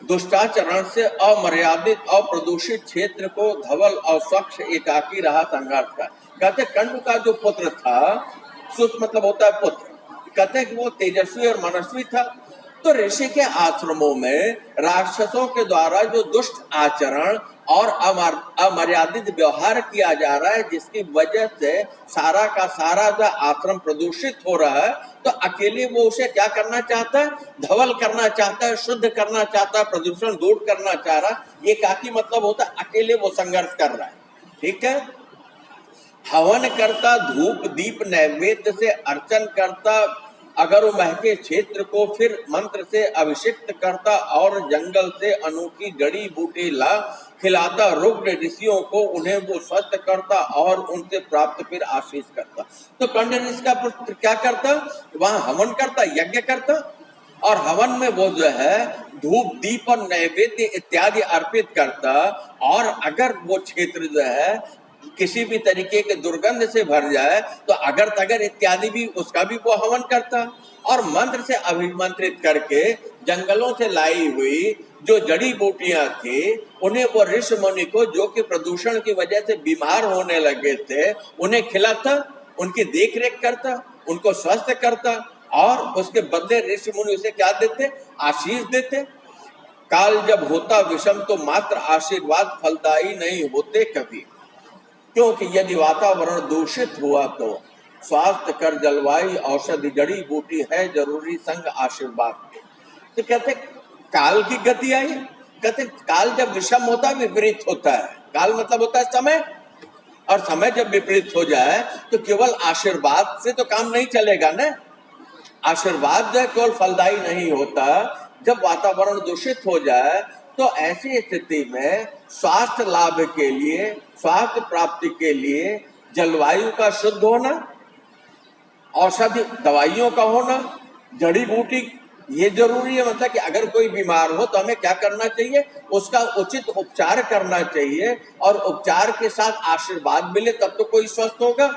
दुष्टाचरण से अमर्यादित अप्रदूषित क्षेत्र को धवल और स्वच्छ एकाकी रहा संघर्ष का। कहते कंड का जो पुत्र था, सुत मतलब होता है पुत्र, कहते हैं कि वो तेजस्वी और मनस्वी था। तो ऋषि के आश्रमों में राक्षसों के द्वारा जो दुष्ट आचरण और अमर्यादित व्यवहार किया जा रहा है, जिसकी वजह से सारा का सारा जो आश्रम प्रदूषित हो रहा है, तो अकेले वो उसे क्या करना चाहता है? धवल करना चाहता है, शुद्ध करना चाहता है, प्रदूषण दूर करना चाह रहा है। एकाकी मतलब होता है अकेले वो संघर्ष कर रहा है। ठीक है, हवन करता, धूप दीप नैवेद्य से अर्चन करता, अगर वो महके क्षेत्र को फिर मंत्र से अभिषिक्त करता, और जंगल से अनोखी जड़ी बूटी ला खिलाता, रुग्ण ऋषियों को उन्हें वो स्वस्थ करता और उनसे प्राप्त फिर आशीष करता। तो कंड ऋषि का पुत्र क्या करता? वहां हवन करता, यज्ञ करता, और हवन में वो जो है धूप दीप और नैवेद्य इत्यादि अर्पित करता, और अगर वो क्षेत्र जो है किसी भी तरीके के दुर्गंध से भर जाए तो अगर तगर इत्यादि भी उसका भी वो हवन करता, और मंत्र से अभिमंत्रित करके जंगलों से लाई हुई जो जड़ी बूटियां थी उन्हें वो ऋषि मुनि को, जो कि प्रदूषण की वजह से बीमार होने लगे थे, उन्हें खिलाता, उनकी देख रेख करता, उनको स्वस्थ करता, और उसके बदले ऋषि मुनि उसे क्या देते? आशीष देते। काल जब होता विषम तो मात्र आशीर्वाद फलदायी नहीं होते कभी, क्योंकि यदि वातावरण दूषित हुआ तो स्वास्थ्य कर जलवायु औषधि जड़ी बूटी है जरूरी संग आशीर्वाद के। तो कहते काल की गति आई। कहते काल जब विषम होता है, विपरीत होता है। काल मतलब होता है समय, और समय जब विपरीत हो जाए तो केवल आशीर्वाद से तो काम नहीं चलेगा ना। आशीर्वाद जो है केवल फलदायी नहीं होता। जब वातावरण दूषित हो जाए तो ऐसी स्थिति में स्वास्थ्य लाभ के लिए, स्वास्थ्य प्राप्ति के लिए जलवायु का शुद्ध होना, औषधि दवाइयों का होना, जड़ी बूटी ये जरूरी है। मतलब कि अगर कोई बीमार हो तो हमें क्या करना चाहिए? उसका उचित उपचार करना चाहिए, और उपचार के साथ आशीर्वाद मिले तब तो कोई स्वस्थ होगा।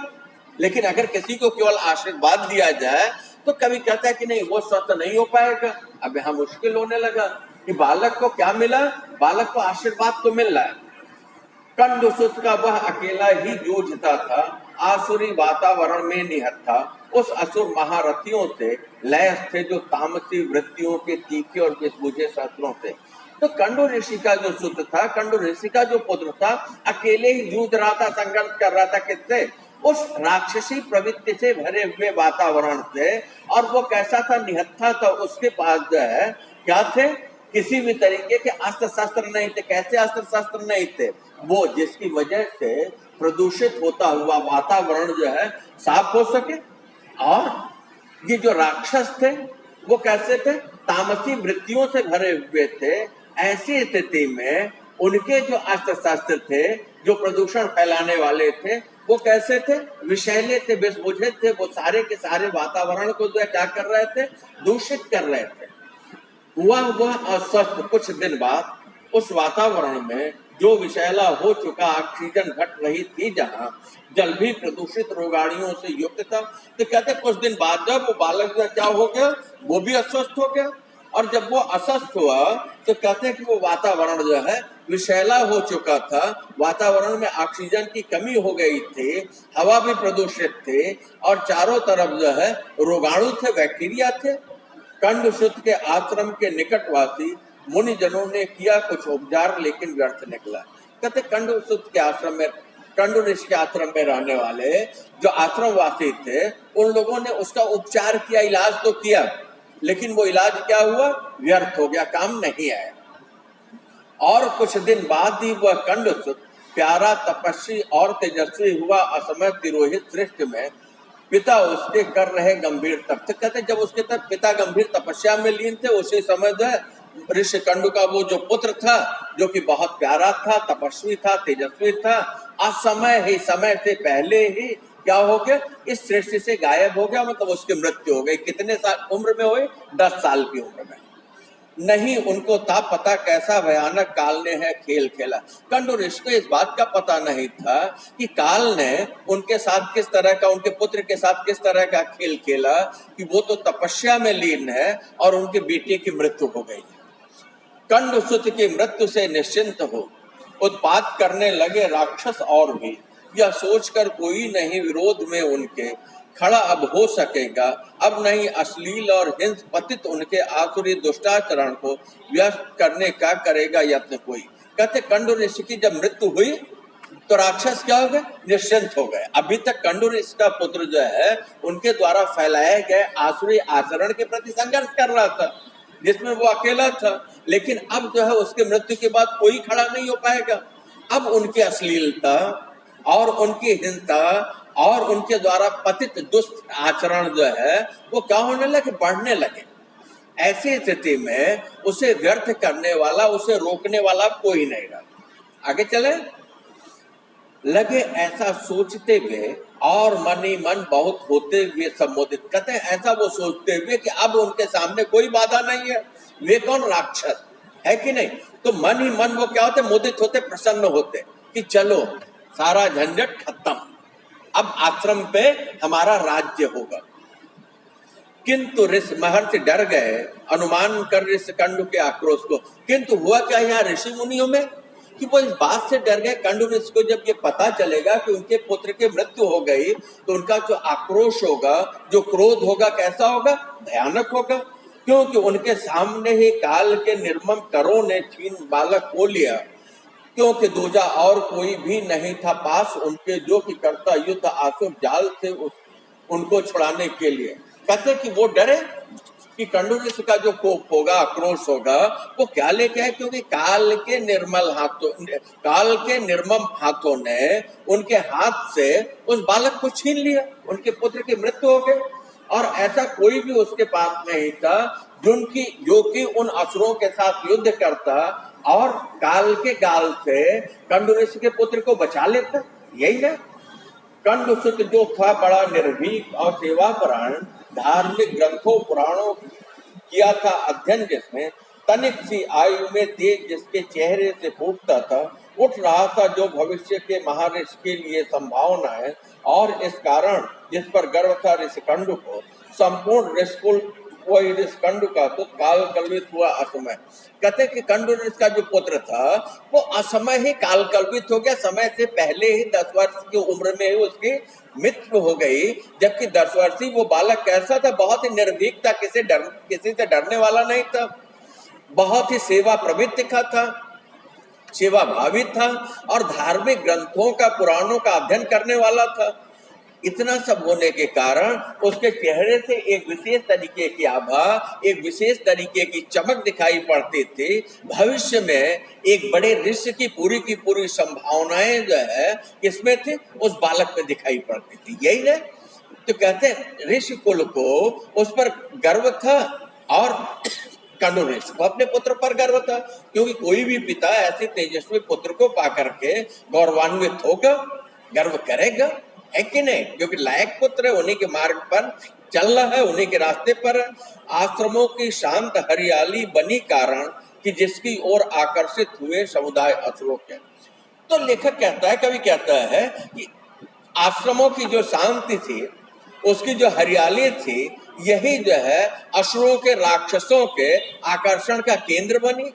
लेकिन अगर किसी को केवल आशीर्वाद दिया जाए तो कभी कहता है कि नहीं वो स्वस्थ नहीं हो पाएगा। अब यहाँ मुश्किल होने लगा कि बालक को क्या मिला? बालक को आशीर्वाद तो मिल रहा है। कंडुसुत का वह अकेला ही जूझता था, आसुरी वातावरण में निहत था, उस असुर महारथियों से लैस थे जो तामसी वृत्तियों के तीखे और बेसबुझे शस्त्रों से। तो कंडू ऋषि का जो सुत था, कंडू ऋषि का जो पुत्र था, अकेले ही जूझ रहा था, संघर्ष कर रहा था किससे? उस राक्षसी प्रवृत्ति से भरे हुए वातावरण से। और वो कैसा था? निहत्था था। उसके पास जो है क्या थे? किसी भी तरीके के अस्त्र शस्त्र नहीं थे। कैसे अस्त्र शस्त्र नहीं थे? वो जिसकी वजह से प्रदूषित होता हुआ वातावरण जो है साफ हो सके। और ये जो राक्षस थे वो कैसे थे? तामसी वृत्तियों से भरे हुए थे। ऐसी स्थिति में उनके जो अस्त्र शस्त्र थे, जो प्रदूषण फैलाने वाले थे, वो कैसे थे? विषैले थे, बेसबुझे थे। वो सारे के सारे वातावरण को जो है क्या कर रहे थे? दूषित कर रहे थे। हुआ वह अस्वस्थ। कुछ दिन बाद उस वातावरण में जो विषैला हो चुका ऑक्सीजन घट रही थी, जहां जल भी प्रदूषित रोगाणुओं से युक्त था, तो कहते कुछ दिन बाद जब वो बालक जो क्या हो गया? वो भी अस्वस्थ हो गया। और जब वो अस्वस्थ हुआ तो कहते हैं कि वो वातावरण जो है विषैला हो चुका था। वातावरण में ऑक्सीजन की कमी हो गई थी, हवा भी प्रदूषित थी, और चारों तरफ जो है रोगाणु थे, बैक्टीरिया थे। कंडसुत के आश्रम के निकटवासी मुनिजनों ने किया कुछ उपचार, लेकिन व्यर्थ निकला। कहते कंडसुत के आश्रम में, कंडु ऋषि के आश्रम में रहने वाले जो आश्रमवासी थे, उन लोगों ने उसका उपचार किया, इलाज तो किया, लेकिन वो इलाज क्या हुआ? व्यर्थ हो गया, काम नहीं आया। और कुछ दिन बाद ही वह कंडसुत प्यारा, तपस्वी और तेजस्वी हुआ। असमय तिरोहित सृष्टि में पिता उसके कर रहे गंभीर तप। तो कहते जब उसके तब पिता गंभीर तपस्या में लीन थे, उसी समय जो है ऋषि कंडु का वो जो पुत्र था, जो कि बहुत प्यारा था, तपस्वी था, तेजस्वी था, असमय ही, समय से पहले ही क्या हो गया? इस सृष्टि से गायब हो गया। मतलब उसकी मृत्यु हो गई। कितने साल उम्र में हुई? 10 साल की उम्र में। नहीं उनको था पता कैसा भयानक काल ने है खेल खेला। कंडू ऋषि को इस बात का पता नहीं था कि काल ने उनके साथ किस तरह का, उनके पुत्र के साथ किस तरह का खेल खेला, कि वो तो तपस्या में लीन है और उनके बेटे की मृत्यु हो गई। कंडसुत की मृत्यु से निश्चिंत हो उत्पात करने लगे राक्षस और भी। यह सोचकर कोई नहीं विरोध में उनके खड़ा अब हो सकेगा। अब नहीं अश्लील और हिंस पतित उनके आसुरी दुष्टाचरण को व्यस्त करने का करेगा यत्न कोई। कहते कंडू ऋषि की जब मृत्यु हुई तो राक्षस क्या हो गए? निश्चिंत हो गए। अभी तक कंडू ऋषि का पुत्र जो है उनके द्वारा फैलाए गए आसुरी आचरण के प्रति संघर्ष कर रहा था, जिसमें वो अकेला था। लेकिन अब जो है उसकी मृत्यु के बाद कोई खड़ा नहीं हो पाएगा। अब उनकी अश्लीलता और उनकी हिंसा और उनके द्वारा पतित दुष्ट आचरण जो है वो क्या होने लगे? बढ़ने लगे। ऐसी स्थिति में उसे व्यर्थ करने वाला, उसे रोकने वाला कोई नहीं रहा। आगे चले लगे ऐसा सोचते हुए और मन ही मन बहुत होते हुए संबोधित। कहते हैं ऐसा वो सोचते हुए कि अब उनके सामने कोई बाधा नहीं है। वे कौन? राक्षस है कि नहीं? तो मन ही मन वो क्या होते? मोदित होते, प्रसन्न होते कि चलो सारा झंझट खत्म, अब आश्रम पे हमारा राज्य होगा। किंतु ऋषि महर्षि डर गए अनुमान कर ऋषि कंडु के आक्रोश को। किंतु हुआ क्या यहाँ ऋषि मुनियों में कि वो इस बात से डर गए। कंडु ऋषि को जब ये पता चलेगा कि उनके पुत्र की मृत्यु हो गई, तो उनका जो आक्रोश होगा, जो क्रोध होगा, कैसा होगा? भयानक होगा। क्योंकि उनके सामने ही काल के निर्मम करों ने छीन बालक को लिया। क्योंकि दूजा और कोई भी नहीं था पास उनके, जो कि करता युद्ध आसुर जाल से उनको छुड़ाने के लिए। कहते कि वो डरे कि कंडू ऋषि का जो कोप होगा, आक्रोश होगा, वो क्या लेके आए? क्योंकि काल के निर्मम हाथों ने उनके हाथ से उस बालक को छीन लिया, उनके पुत्र की मृत्यु हो गई। और ऐसा कोई भी उसके पास नहीं था जो कि उन असुरों के साथ युद्ध करता और काल के गाल से कंडू ऋषि के पुत्र को बचा लेता। यही है कंडुसुत जो था बड़ा निर्भीक और सेवापरायण, धार्मिक ग्रंथों पुराणों किया था अध्ययन, जिसमें तनिक सी आयु में तेज जिसके चेहरे से फूटता था, उठ रहा था जो भविष्य के महाऋषि के लिए संभावना है। और इस कारण जिस पर गर्व था ऋषिकंडु को, संपूर्ण ऋषिकुल वही ऋष कंडु का तो काल कल्पित हुआ असमय। कहते कि कंडु का जो पुत्र था वो असमय ही काल कल्पित हो गया, समय से पहले ही 10 वर्ष की उम्र में ही उसकी मृत्यु हो गई। जबकि 10 वर्षीय वो बालक कैसा था, बहुत ही निर्भीक था, किसी से डरने वाला नहीं था, बहुत ही सेवा प्रवृत्ति का था, सेवा भावित था और धार्मिक ग्रंथों का, पुराणों का अध्ययन करने वाला था। इतना सब होने के कारण उसके चेहरे से एक विशेष तरीके की आभा, एक विशेष तरीके की चमक दिखाई पड़ती थी। भविष्य में एक बड़े ऋषि की पूरी संभावनाएं जो है किसमें थी, उस बालक में दिखाई पड़ती थी। यही है तो कहते हैं ऋषि कुल को उस पर गर्व था और कंडु ऋषि को अपने पुत्र पर गर्व था, क्योंकि कोई भी पिता ऐसे तेजस्वी पुत्र को पाकर के गौरवान्वित होगा, गर्व करेगा, है कि नहीं? क्योंकि लायक पुत्र है, उन्हीं के मार्ग पर चल रहा है, उन्हीं के रास्ते पर। आश्रमों की शांत हरियाली बनी कारण कि जिसकी ओर आकर्षित हुए समुदाय असुरों के। तो लेखक कहता है, कवि कहता है कि आश्रमों की जो शांति थी, उसकी जो हरियाली थी, यही जो है असुरों के, राक्षसों के आकर्षण का केंद्र बनी,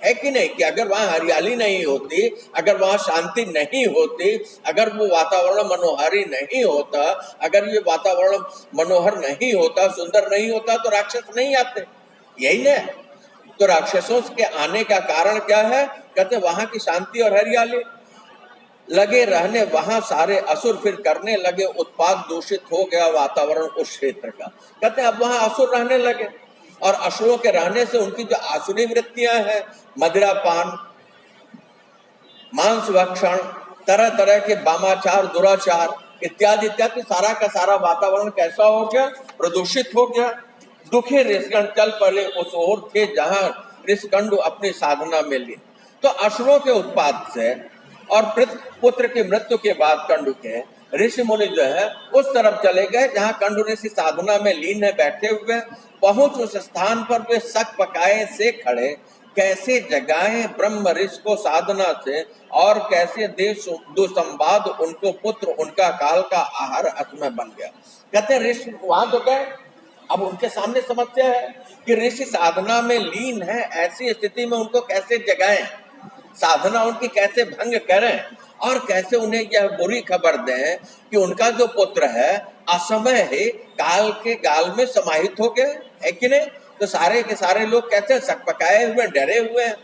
है कि नहीं? कि अगर वहां हरियाली नहीं होती, अगर वहां शांति नहीं होती, अगर वो वातावरण मनोहारी नहीं होता, अगर ये वातावरण मनोहर नहीं होता, सुंदर नहीं होता, तो राक्षस नहीं आते। यही ना? तो राक्षसों के आने का कारण क्या है? कहते वहां की शांति और हरियाली। लगे रहने वहां सारे असुर फिर करने लगे उत्पाद, दूषित हो गया वातावरण उस क्षेत्र का। कहते अब वहां असुर रहने लगे और असुरों के रहने से उनकी जो आसुरी वृत्तियां हैं, मदिरापान, मांस भक्षण, तरह तरह के वामाचार, दुराचार इत्यादि इत्यादि, सारा का सारा वातावरण कैसा हो गया? प्रदूषित हो गया। दुखी ऋषिगण चल पड़े उस ओर थे जहां ऋषिकंडु अपनी साधना में लीन। तो असुरों के उत्पाद से और पुत्र की मृत्यु के बाद कंडु के ऋषि मुनि जो है उस तरफ चले गए जहां कंडु ऋषि साधना में लीन है, बैठे हुए। पहुंच उस स्थान पर वे सक पकाए से खड़े, कैसे जगाएं ब्रह्म ऋषि को साधना से और कैसे दे दुसंवाद उनको पुत्र, उनका काल का आहार असमय बन गया। कहते ऋषि वहां तो गए, अब उनके सामने समस्या है कि ऋषि साधना में लीन है, ऐसी स्थिति में उनको कैसे जगाएं, साधना उनकी कैसे भंग करें और कैसे उन्हें यह बुरी खबर दें कि उनका जो पुत्र है असमय ही काल के गाल में समाहित हो गए, है कि नहीं? तो सारे के सारे लोग कैसे सकपकाए हुए, डरे हुए हैं।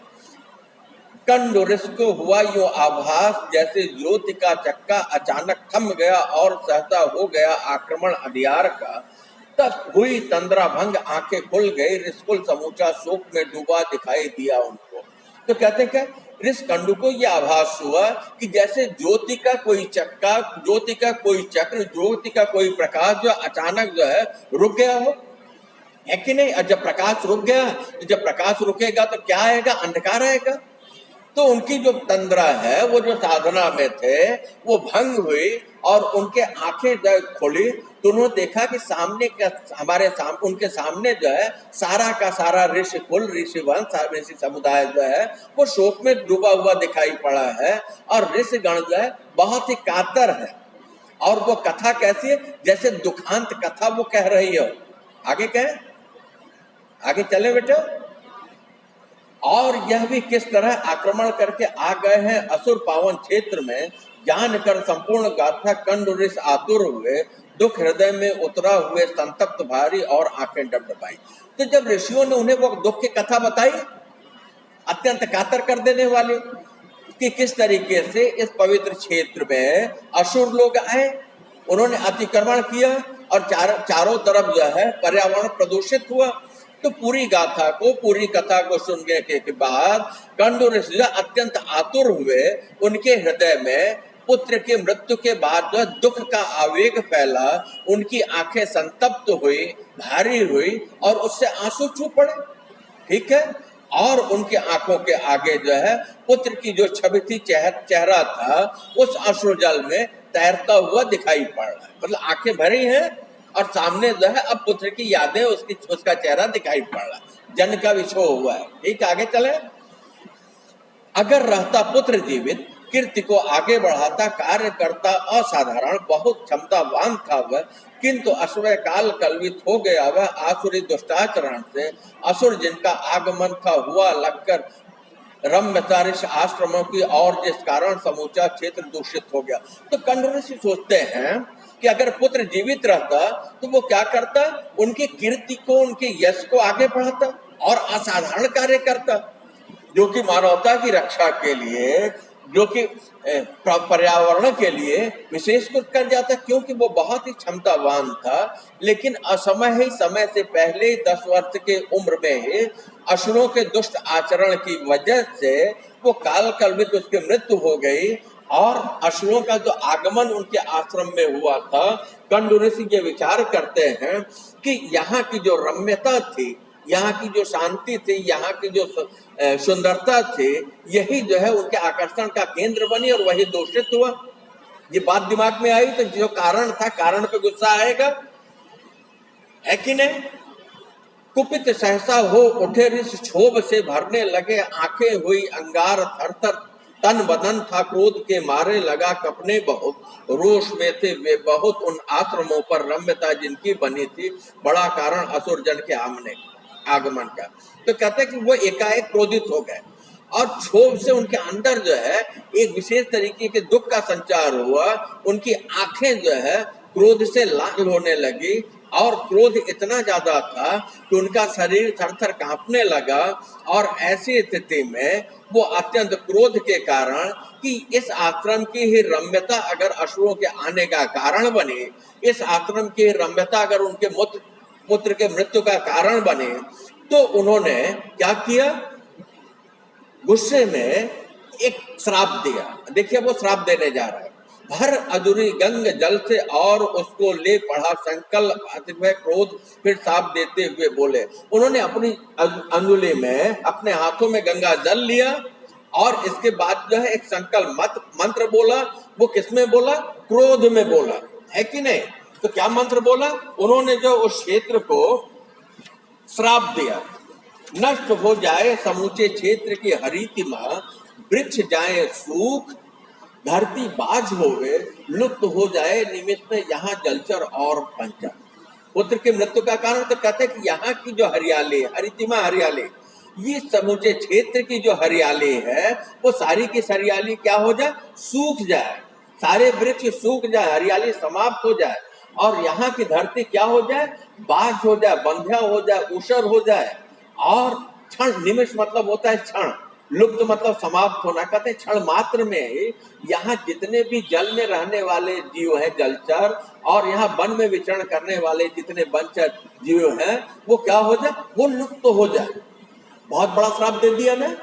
कंडु ऋषि को हुआ यो आभास जैसे ज्योति का चक्का अचानक थम गया और सहसा हो गया आक्रमण अंधियार का। तब हुई तंद्रा भंग, आंखें खुल गई, ऋषिकुल समूचा शोक में डूबा दिखाई दिया उनको। तो कहते क्या, ऋषि कंडु को यह आभास हुआ कि जैसे ज्योति का कोई चक्का, ज्योति का कोई चक्र, ज्योति का कोई प्रकाश जो अचानक जो है रुक गया हो, है कि नहीं? और जब प्रकाश रुक गया, तो जब प्रकाश रुकेगा तो क्या आएगा? अंधकार आएगा। तो उनकी जो तंद्रा है, वो जो साधना में थे, वो भंग हुई और उनके आंखें जब खुली तो उन्होंने देखा कि सामने का उनके सामने जो है सारा का सारा ऋषि कुल, ऋषि वंश, ऋषि समुदाय जो है वो शोक में डूबा हुआ दिखाई पड़ा है और ऋषि गण जो है बहुत ही कातर है। और वो कथा कैसी है? जैसे दुखांत कथा वो कह रही हो। आगे कहें, आगे चले बेटा। और यह भी किस तरह आक्रमण करके आ गए हैं असुर पावन क्षेत्र में, जानकर संपूर्ण गाथा कंडु ऋषि आतुर हुए, दुख हृदय में उतरा हुए संतप्त भारी और आंखें डबडबाई। तो जब ऋषियों ने उन्हें वो दुख की कथा बताई, अत्यंत कातर कर देने वाली, कि किस तरीके से इस पवित्र क्षेत्र में असुर लोग आए, उन्होंने अतिक्रमण किया और चारों तरफ जो है पर्यावरण प्रदूषित हुआ। तो पूरी गाथा को, पूरी कथा को सुनने के बाद कंडु ऋषि अत्यंत आतुर हुए। उनके हृदय में पुत्र की मृत्यु के बाद जो दुख का आवेग फैला, उनकी आंखें संतप्त हुई, भारी हुई और उससे आंसू छू पड़े, ठीक है। और उनके आंखों के आगे जो है पुत्र की जो छवि थी, चेहरा था, उस अश्रुजल में तैरता हुआ दिखाई पड़ रहा है। मतलब आंखें भरी हैं और सामने जो है अब पुत्र की यादें, उसका चेहरा दिखाई पड़ रहा है, जन का विछोह हुआ है। ठीक, आगे चले। अगर रहता पुत्र जीवित, कीर्ति को आगे बढ़ाता कार्य करता असाधारण बहुत क्षमतावान था वह, किंतु अश्वय काल कल्पित हो गया वह आसुरी दुष्टाचरण से। असुर जिनका आगमन था हुआ लगकर रम्यतारिश आश्रमों की और जिस कारण समूचा क्षेत्र दूषित हो गया। तो कंड ऋषि सोचते हैं कि अगर पुत्र जीवित रहता तो वो क्या करता, उनकी कीर्ति को उनके यश को आगे बढ़ाता और असाधारण कार्य करता, जो कि मानवता की रक्षा के लिए, जो कि पर्यावरण के लिए विशेष कुछ कर जाता, क्योंकि वो बहुत ही क्षमतावान था। लेकिन असमय ही समय से पहले 10 वर्ष के उम्र में ही असुरों के दुष्ट आचरण की वजह से वो काल कल्पित उसकी मृत्यु हो गई और असुरों का जो आगमन उनके आश्रम में हुआ था। कंड ऋषि ये विचार करते हैं कि यहाँ की जो रम्यता थी, यहाँ की जो शांति थी, यहाँ की जो सुंदरता थी, यही जो है उनके आकर्षण का केंद्र बनी और वही दूषित हुआ। ये बात दिमाग में आई तो जो कारण था, कारण पे गुस्सा आएगा, है कि नहीं। कुपित सहसा हो उठे ऋष क्षोभ से भरने लगे आंखें हुई अंगार थरथर, तन बदन था क्रोध के मारे लगा कपने बहुत, रोष में थे वे बहुत उन आश्रमों पर रम्यता जिनकी बनी थी, बड़ा कारण असुर जन के आगमन का। तो कहते हैं कि वो एकाएक क्रोधित हो गए और क्षोभ से उनके अंदर जो है एक विशेष तरीके के दुख का संचार हुआ। उनकी आंखें जो है क्रोध से लाल होने लगी और क्रोध इतना ज्यादा था कि उनका शरीर थर-थर कांपने लगा। और ऐसी स्थिति में वो अत्यंत क्रोध के कारण कि इस आश्रम की ही रम्यता अगर असुरों के आने का कारण बने, इस आश्रम की रम्यता अगर उनके पुत्र के मृत्यु का कारण बने, तो उन्होंने क्या किया, गुस्से में एक श्राप दिया। देखिए वो श्राप देने जा रहा है, भर अधूरी गंग जल से और उसको ले पढ़ा संकल्प क्रोध, फिर श्राप देते हुए बोले। उन्होंने अपनी अंगुली में, अपने हाथों में गंगा जल लिया और इसके बाद जो है एक संकल्प मंत्र बोला। वो किसमें बोला, क्रोध में बोला, है कि नहीं। तो क्या मंत्र बोला, उन्होंने जो उस क्षेत्र को श्राप दिया, नष्ट हो जाए समूचे क्षेत्र की हरितिमा, वृक्ष जाए सूख धरती बाज होवे, लुप्त हो जाए निमिष में यहाँ जलचर और पंचर। पुत्र की मृत्यु का कारण तो कहते हैं कि यहाँ की जो हरियाली, हरितिमा हरियाली, ये समूचे क्षेत्र की जो हरियाली है वो सारी की हरियाली क्या हो जाए, सूख जाए, सारे वृक्ष सूख जाए, हरियाली समाप्त हो जाए और यहाँ की धरती क्या हो जाए, बाज हो जाए, बंध्या हो जाए, ऊषर हो जाए। और क्षण, निमिष मतलब होता है क्षण, लुप्त मतलब समाप्त होना। कहते हैं क्षण मात्र में यहाँ जितने भी जल में रहने वाले जीव हैं, जलचर, और यहाँ वन में विचरण करने वाले जितने वनचर जीव हैं, वो क्या हो जाए, वो लुप्त हो जाए। बहुत बड़ा श्राप दे दिया ना।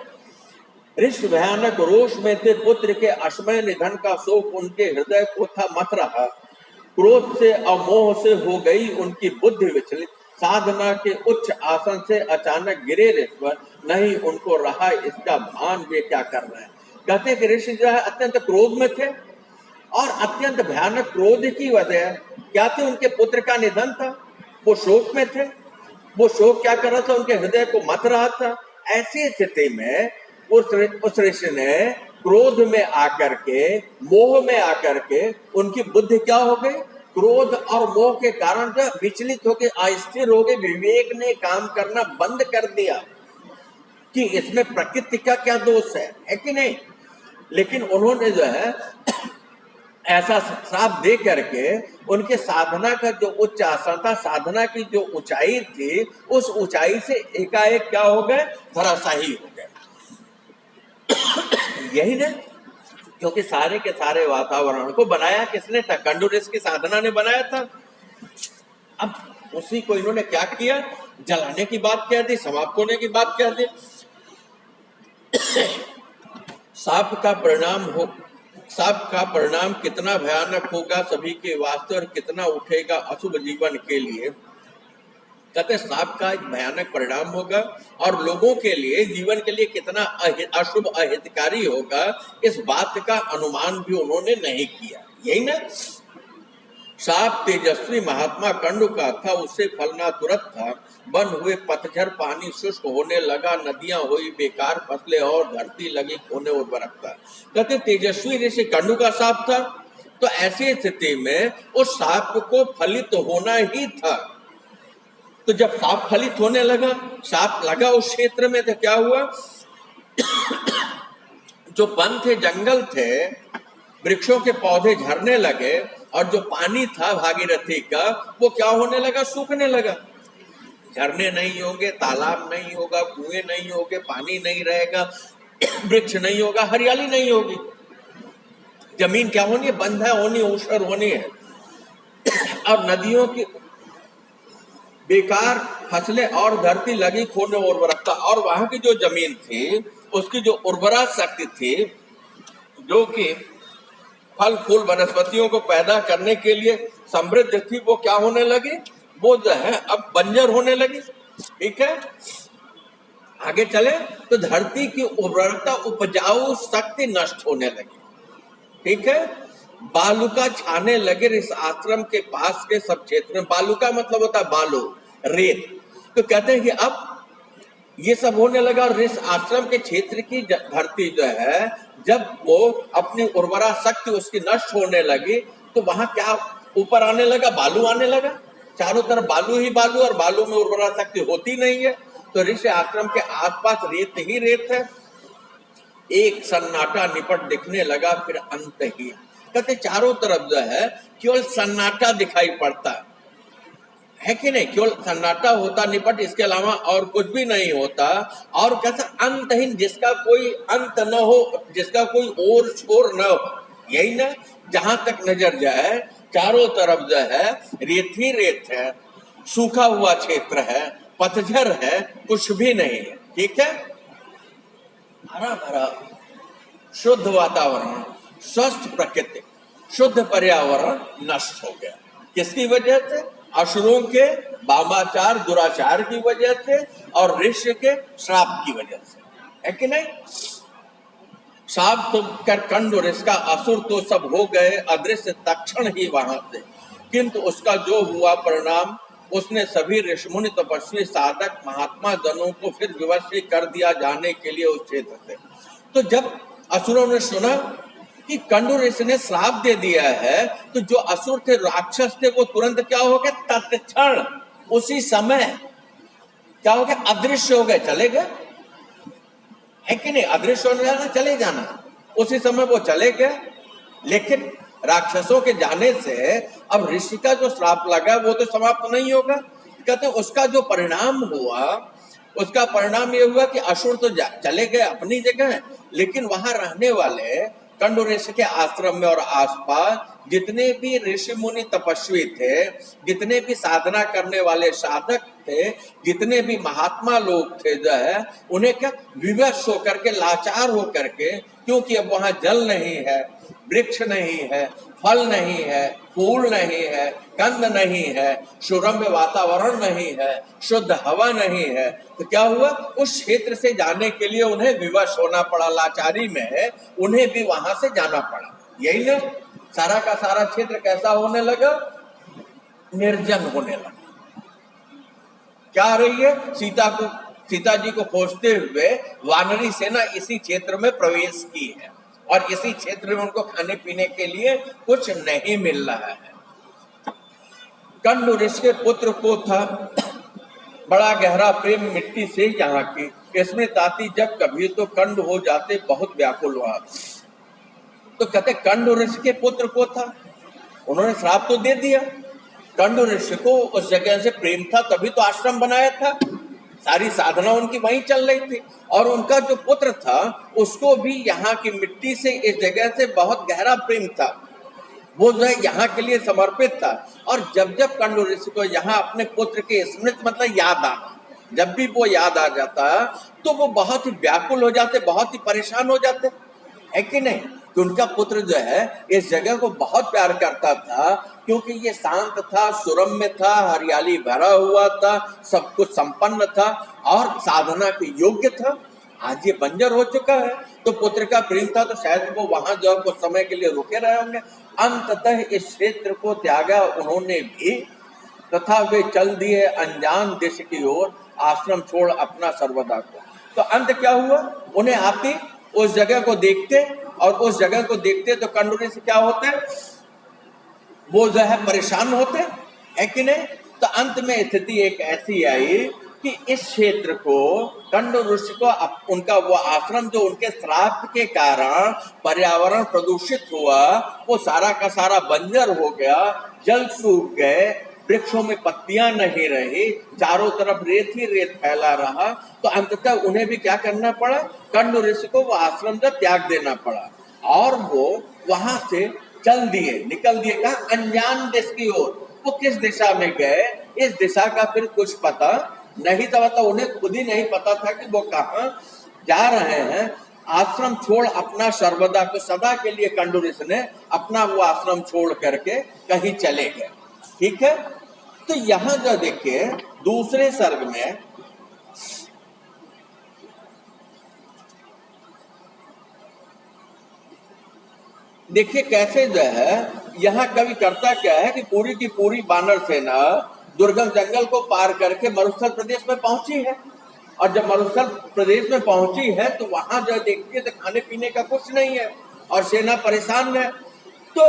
ऋषि भयानक रोष में थे, पुत्र के अश्मय निधन का शोक उनके हृदय को था मथ रहा। क्रोध से और मोह से हो गई उनकी बुद्धि विचलित, साधना के उच्च आसन से अचानक गिरे ऋषिवर, नहीं उनको रहा इसका भान वे क्या कर रहे हैं। कहते कि ऋषि जो है अत्यंत क्रोध में थे और अत्यंत भयानक क्रोध की वजह क्या थी, उनके पुत्र का निधन था, वो शोक में थे। वो शोक क्या कर रहा था, उनके हृदय को मथ रहा था। ऐसी स्थिति में उस ऋषि ने क्रोध में आकर के, मोह में आकर के, उनकी बुद्धि क्या हो गई, क्रोध और मोह के कारण जो विचलित होकर अस्थिर हो गए। विवेक ने काम करना बंद कर दिया कि इसमें प्रकृति का क्या दोष है कि नहीं। लेकिन उन्होंने जो है ऐसा श्राप दे करके उनके साधना का जो उच्च आसन था, साधना की जो ऊंचाई थी, उस ऊंचाई से एकाएक क्या हो गए, धराशायी हो गए। यही ना, क्योंकि सारे के सारे वातावरण को बनाया किसने था, कंड ऋषि की साधना ने बनाया था। अब उसी को इन्होंने क्या किया, जलाने की बात कह दी, समाप्त होने की बात कह दी। साप का परिणाम कितना भयानक होगा सभी के वास्ते और कितना उठेगा अशुभ जीवन के लिए। कहते साप का एक भयानक परिणाम होगा और लोगों के लिए, जीवन के लिए कितना अशुभ अहितकारी होगा, इस बात का अनुमान भी उन्होंने नहीं किया। यही ना, साप तेजस्वी महात्मा कंडु का था, उससे फलना तुरंत था। वन हुए पतझड़, पानी शुष्क होने लगा, नदियां हुई बेकार, फसलें और धरती लगी खोने उर्वरकता। कहते तेजस्वी ऋषि कंडु का साप था, तो ऐसी स्थिति में उस साप को फलित होना ही था। तो जब साप फलित होने लगा, साप लगा उस क्षेत्र में, तो क्या हुआ, जो वन थे, जंगल थे, वृक्षों के पौधे झरने लगे, और जो पानी था भागीरथी का, वो क्या होने लगा, सूखने लगा। झरने नहीं होंगे, तालाब नहीं होगा, कुएं नहीं होंगे, पानी नहीं रहेगा, वृक्ष नहीं होगा, हरियाली नहीं होगी, जमीन क्या होनी है, बंधा होनी, ऊसर होनी है, और नदियों की बेकार फसलें और धरती लगी खोने उर्वरकता। और वहां की जो जमीन थी, उसकी जो उर्वरा शक्ति थी, जो कि फल फूल वनस्पतियों को पैदा करने के लिए समृद्ध थी, वो क्या होने लगी, वो जो है अब बंजर होने लगी। ठीक है, आगे चले तो धरती की उर्वरता, उपजाऊ शक्ति नष्ट होने लगी। ठीक है, बालुका छाने लगे इस आश्रम के पास के सब क्षेत्र में। बालुका मतलब होता है बालू, रेत। तो कहते हैं कि अब ये सब होने लगा, और इस आश्रम के क्षेत्र की धरती जो है, जब वो अपनी उर्वरा शक्ति उसकी नष्ट होने लगी, तो वहां क्या ऊपर आने लगा, बालू आने लगा, चारों तरफ बालू ही बालू, और बालू में उर्वरा शक्ति होती नहीं है, तो ऋषि आश्रम के आसपास रेत ही रेत है। एक सन्नाटा निपट दिखने लगा, फिर अंत ही। कहते चारों तरफ जो है केवल सन्नाटा दिखाई पड़ता है कि नहीं, केवल सन्नाटा होता निपट, इसके अलावा और कुछ भी नहीं होता। और कैसा अंतहीन, जिसका कोई अंत न हो, जिसका कोई ओर छोर न हो, यही ना, जहां तक नजर जाए चारों तरफ जो है रेत ही रेत है, सूखा हुआ क्षेत्र है, पतझड़ है, कुछ भी नहीं है। ठीक है, हरा भरा शुद्ध वातावरण, स्वस्थ प्रकृति, शुद्ध पर्यावरण नष्ट हो गया। किसकी वजह से, असुरों के वामाचार दुराचार की वजह से, और ऋषि के श्राप की वजह से, है कि नहीं। साप तो कर कंड, और इसका असुर तो सब हो गए अदृश्य तक्षण ही वहां से। किंतु उसका जो हुआ परिणाम, उसने सभी ऋषिमुनि तपस्वी साधक महात्मा जनों को फिर विवश कर दिया जाने के लिए उस क्षेत्र से। तो जब असुरों ने सुना कि कंडु ऋषि ने श्राप दे दिया है, तो जो असुर थे, राक्षस थे, वो तुरंत क्या हो गए, तत्क्षण उसी समय क्या हो गया, अदृश्य हो गए, चले गए, है कि नहीं। अदृश्य होने जाना, चले जाना, उसी समय वो चले गए। लेकिन राक्षसों के जाने से अब ऋषि का जो श्राप लगा वो तो समाप्त नहीं होगा। कहते उसका जो परिणाम हुआ, उसका परिणाम ये हुआ कि असुर तो चले गए अपनी जगह, लेकिन वहां रहने वाले कंडु ऋषि के आश्रम में और आसपास जितने भी ऋषि मुनि तपस्वी थे, जितने भी साधना करने वाले साधक थे, जितने भी महात्मा लोग थे, जो है उन्हें क्या विवश होकर के, लाचार होकर के, क्योंकि अब वहां जल नहीं है, वृक्ष नहीं है, फल नहीं है, फूल नहीं है, कंद नहीं है, सुरम्य वातावरण नहीं है, शुद्ध हवा नहीं है, तो क्या हुआ, उस क्षेत्र से जाने के लिए उन्हें विवश होना पड़ा। लाचारी में उन्हें भी वहां से जाना पड़ा। यही ना, सारा का सारा क्षेत्र कैसा होने लगा, निर्जन होने लगा। क्या आ रही है, सीता जी को खोजते हुए वानरी सेना इसी क्षेत्र में प्रवेश की है, और इसी क्षेत्र में उनको खाने पीने के लिए कुछ नहीं मिल रहा है। कंडु ऋषि के पुत्र को था बड़ा गहरा प्रेम मिट्टी से यहाँ की, इसमें ताती जब कभी तो कंड हो जाते बहुत व्याकुल हुआ। तो कहते कंडु ऋषि के पुत्र को था, उन्होंने श्राप तो दे दिया। कंडु ऋषि को उस जगह से प्रेम था, तभी तो आश्रम बनाया था, सारी साधना उनकी वहीं चल रही थी। और उनका जो पुत्र था, उसको भी यहाँ की मिट्टी से, इस जगह से बहुत गहरा प्रेम था, वो जो है यहाँ के लिए समर्पित था। और जब जब कंडु ऋषि को यहाँ अपने पुत्र के स्मृति, मतलब याद आना, जब भी वो याद आ जाता तो वो बहुत ही व्याकुल हो जाते, बहुत ही परेशान हो जाते, है कि नहीं। कि उनका पुत्र जो है इस जगह को बहुत प्यार करता था, क्योंकि ये शांत था, सुरम्य था, हरियाली भरा हुआ था, सब कुछ संपन्न था और साधना के योग्य था। आज ये बंजर हो चुका है। तो पुत्र का प्रेम था तो शायद वो वहां जो कुछ समय के लिए रुके रहे होंगे। अंततः इस क्षेत्र को त्यागा उन्होंने भी, तथा वे चल दिए अनजान देश की ओर, आश्रम छोड़ अपना सर्वदा को। तो अंत क्या हुआ, उन्हें आते उस जगह को देखते, और उस जगह को देखते तो कंडूरी से क्या होते, वो जो है परेशान होते है कि नहीं। तो अंत में स्थिति एक ऐसी आई कि इस क्षेत्र को, कंडू ऋषि को उनका वो आश्रम जो उनके श्राप के कारण पर्यावरण प्रदूषित हुआ, वो सारा का सारा बंजर हो गया, जल सूख गए, वृक्षों में पत्तियां नहीं रही, चारों तरफ रेत ही रेत फैला रहा। तो अंततः उन्हें भी क्या करना पड़ा, कंडू ऋषि को वो आश्रम जो त्याग देना पड़ा, और वो वहां से चल दिए, निकल दिए, कहा अनजान देश की ओर। वो किस दिशा में गए, इस दिशा का फिर कुछ पता नहीं था, मतलब उन्हें खुद ही नहीं पता था कि वो कहाँ जा रहे हैं। आश्रम छोड़ अपना सर्वदा को, सदा के लिए कंडू ऋषि ने अपना वो आश्रम छोड़ करके कहीं चले गए। ठीक है। तो यहां जो देखिए दूसरे सर्ग में देखिए कैसे जो है यहाँ कवि करता क्या है कि पूरी की पूरी बानर सेना दुर्गम जंगल को पार करके मरुस्थल प्रदेश में पहुंची है। और जब मरुस्थल प्रदेश में पहुंची है तो वहां जो देखती है तो खाने पीने का कुछ नहीं है और सेना परेशान है। तो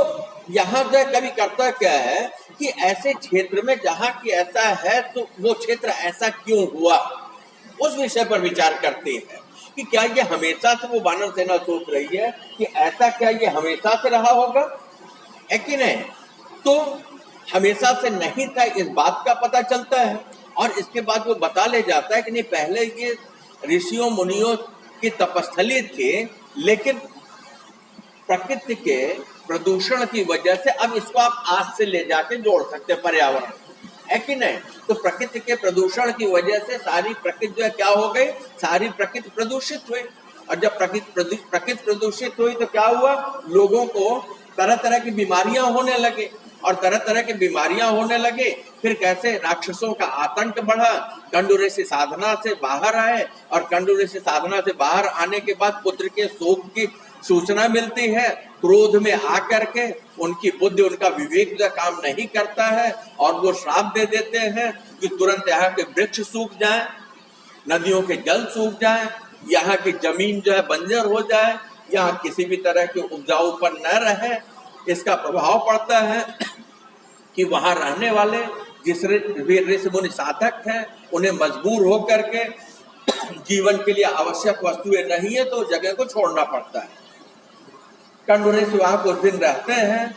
यहाँ जो कवि करता क्या है कि ऐसे क्षेत्र में जहाँ की ऐसा है तो वो क्षेत्र ऐसा क्यों हुआ, उस विषय पर विचार करते हैं कि क्या ये हमेशा से, वो वानर सेना सोच रही है कि ऐसा क्या ये हमेशा से रहा होगा, है कि नहीं। तो हमेशा से नहीं था, इस बात का पता चलता है। और इसके बाद वो बता ले जाता है कि नहीं, पहले ये ऋषियों मुनियों की तपस्थली थी, लेकिन प्रकृति के प्रदूषण की वजह से अब इसको आप आज से ले जाके जोड़ सकते हैं पर्यावरण, है कि नहीं। तो प्रकृति के प्रदूषण की वजह से सारी प्रकृति जो है क्या हो गई, सारी प्रकृति प्रदूषित हुई। और जब प्रकृति प्रदूषित हुई तो क्या हुआ, लोगों को तरह तरह की बीमारियां होने लगे, और तरह तरह की बीमारियां होने लगे। फिर कैसे राक्षसों का आतंक बढ़ा, कंडू ऋषि साधना से बाहर आए, और कंडू ऋषि साधना से बाहर आने के बाद पुत्र के शोक की सूचना मिलती है। क्रोध में आकर के उनकी बुद्धि, उनका विवेक जो काम नहीं करता है, और वो श्राप दे देते हैं कि तुरंत यहाँ के वृक्ष सूख जाए, नदियों के जल सूख जाए, यहाँ की जमीन जो है बंजर हो जाए, यहाँ किसी भी तरह के उपजाऊपन न रहे। इसका प्रभाव पड़ता है कि वहां रहने वाले जिस ऋषि मुनि साधक हैं, उन्हें मजबूर होकर के जीवन के लिए आवश्यक वस्तुएं नहीं है तो जगह को छोड़ना पड़ता है। कंडू ऋषि वहां कुछ दिन रहते हैं,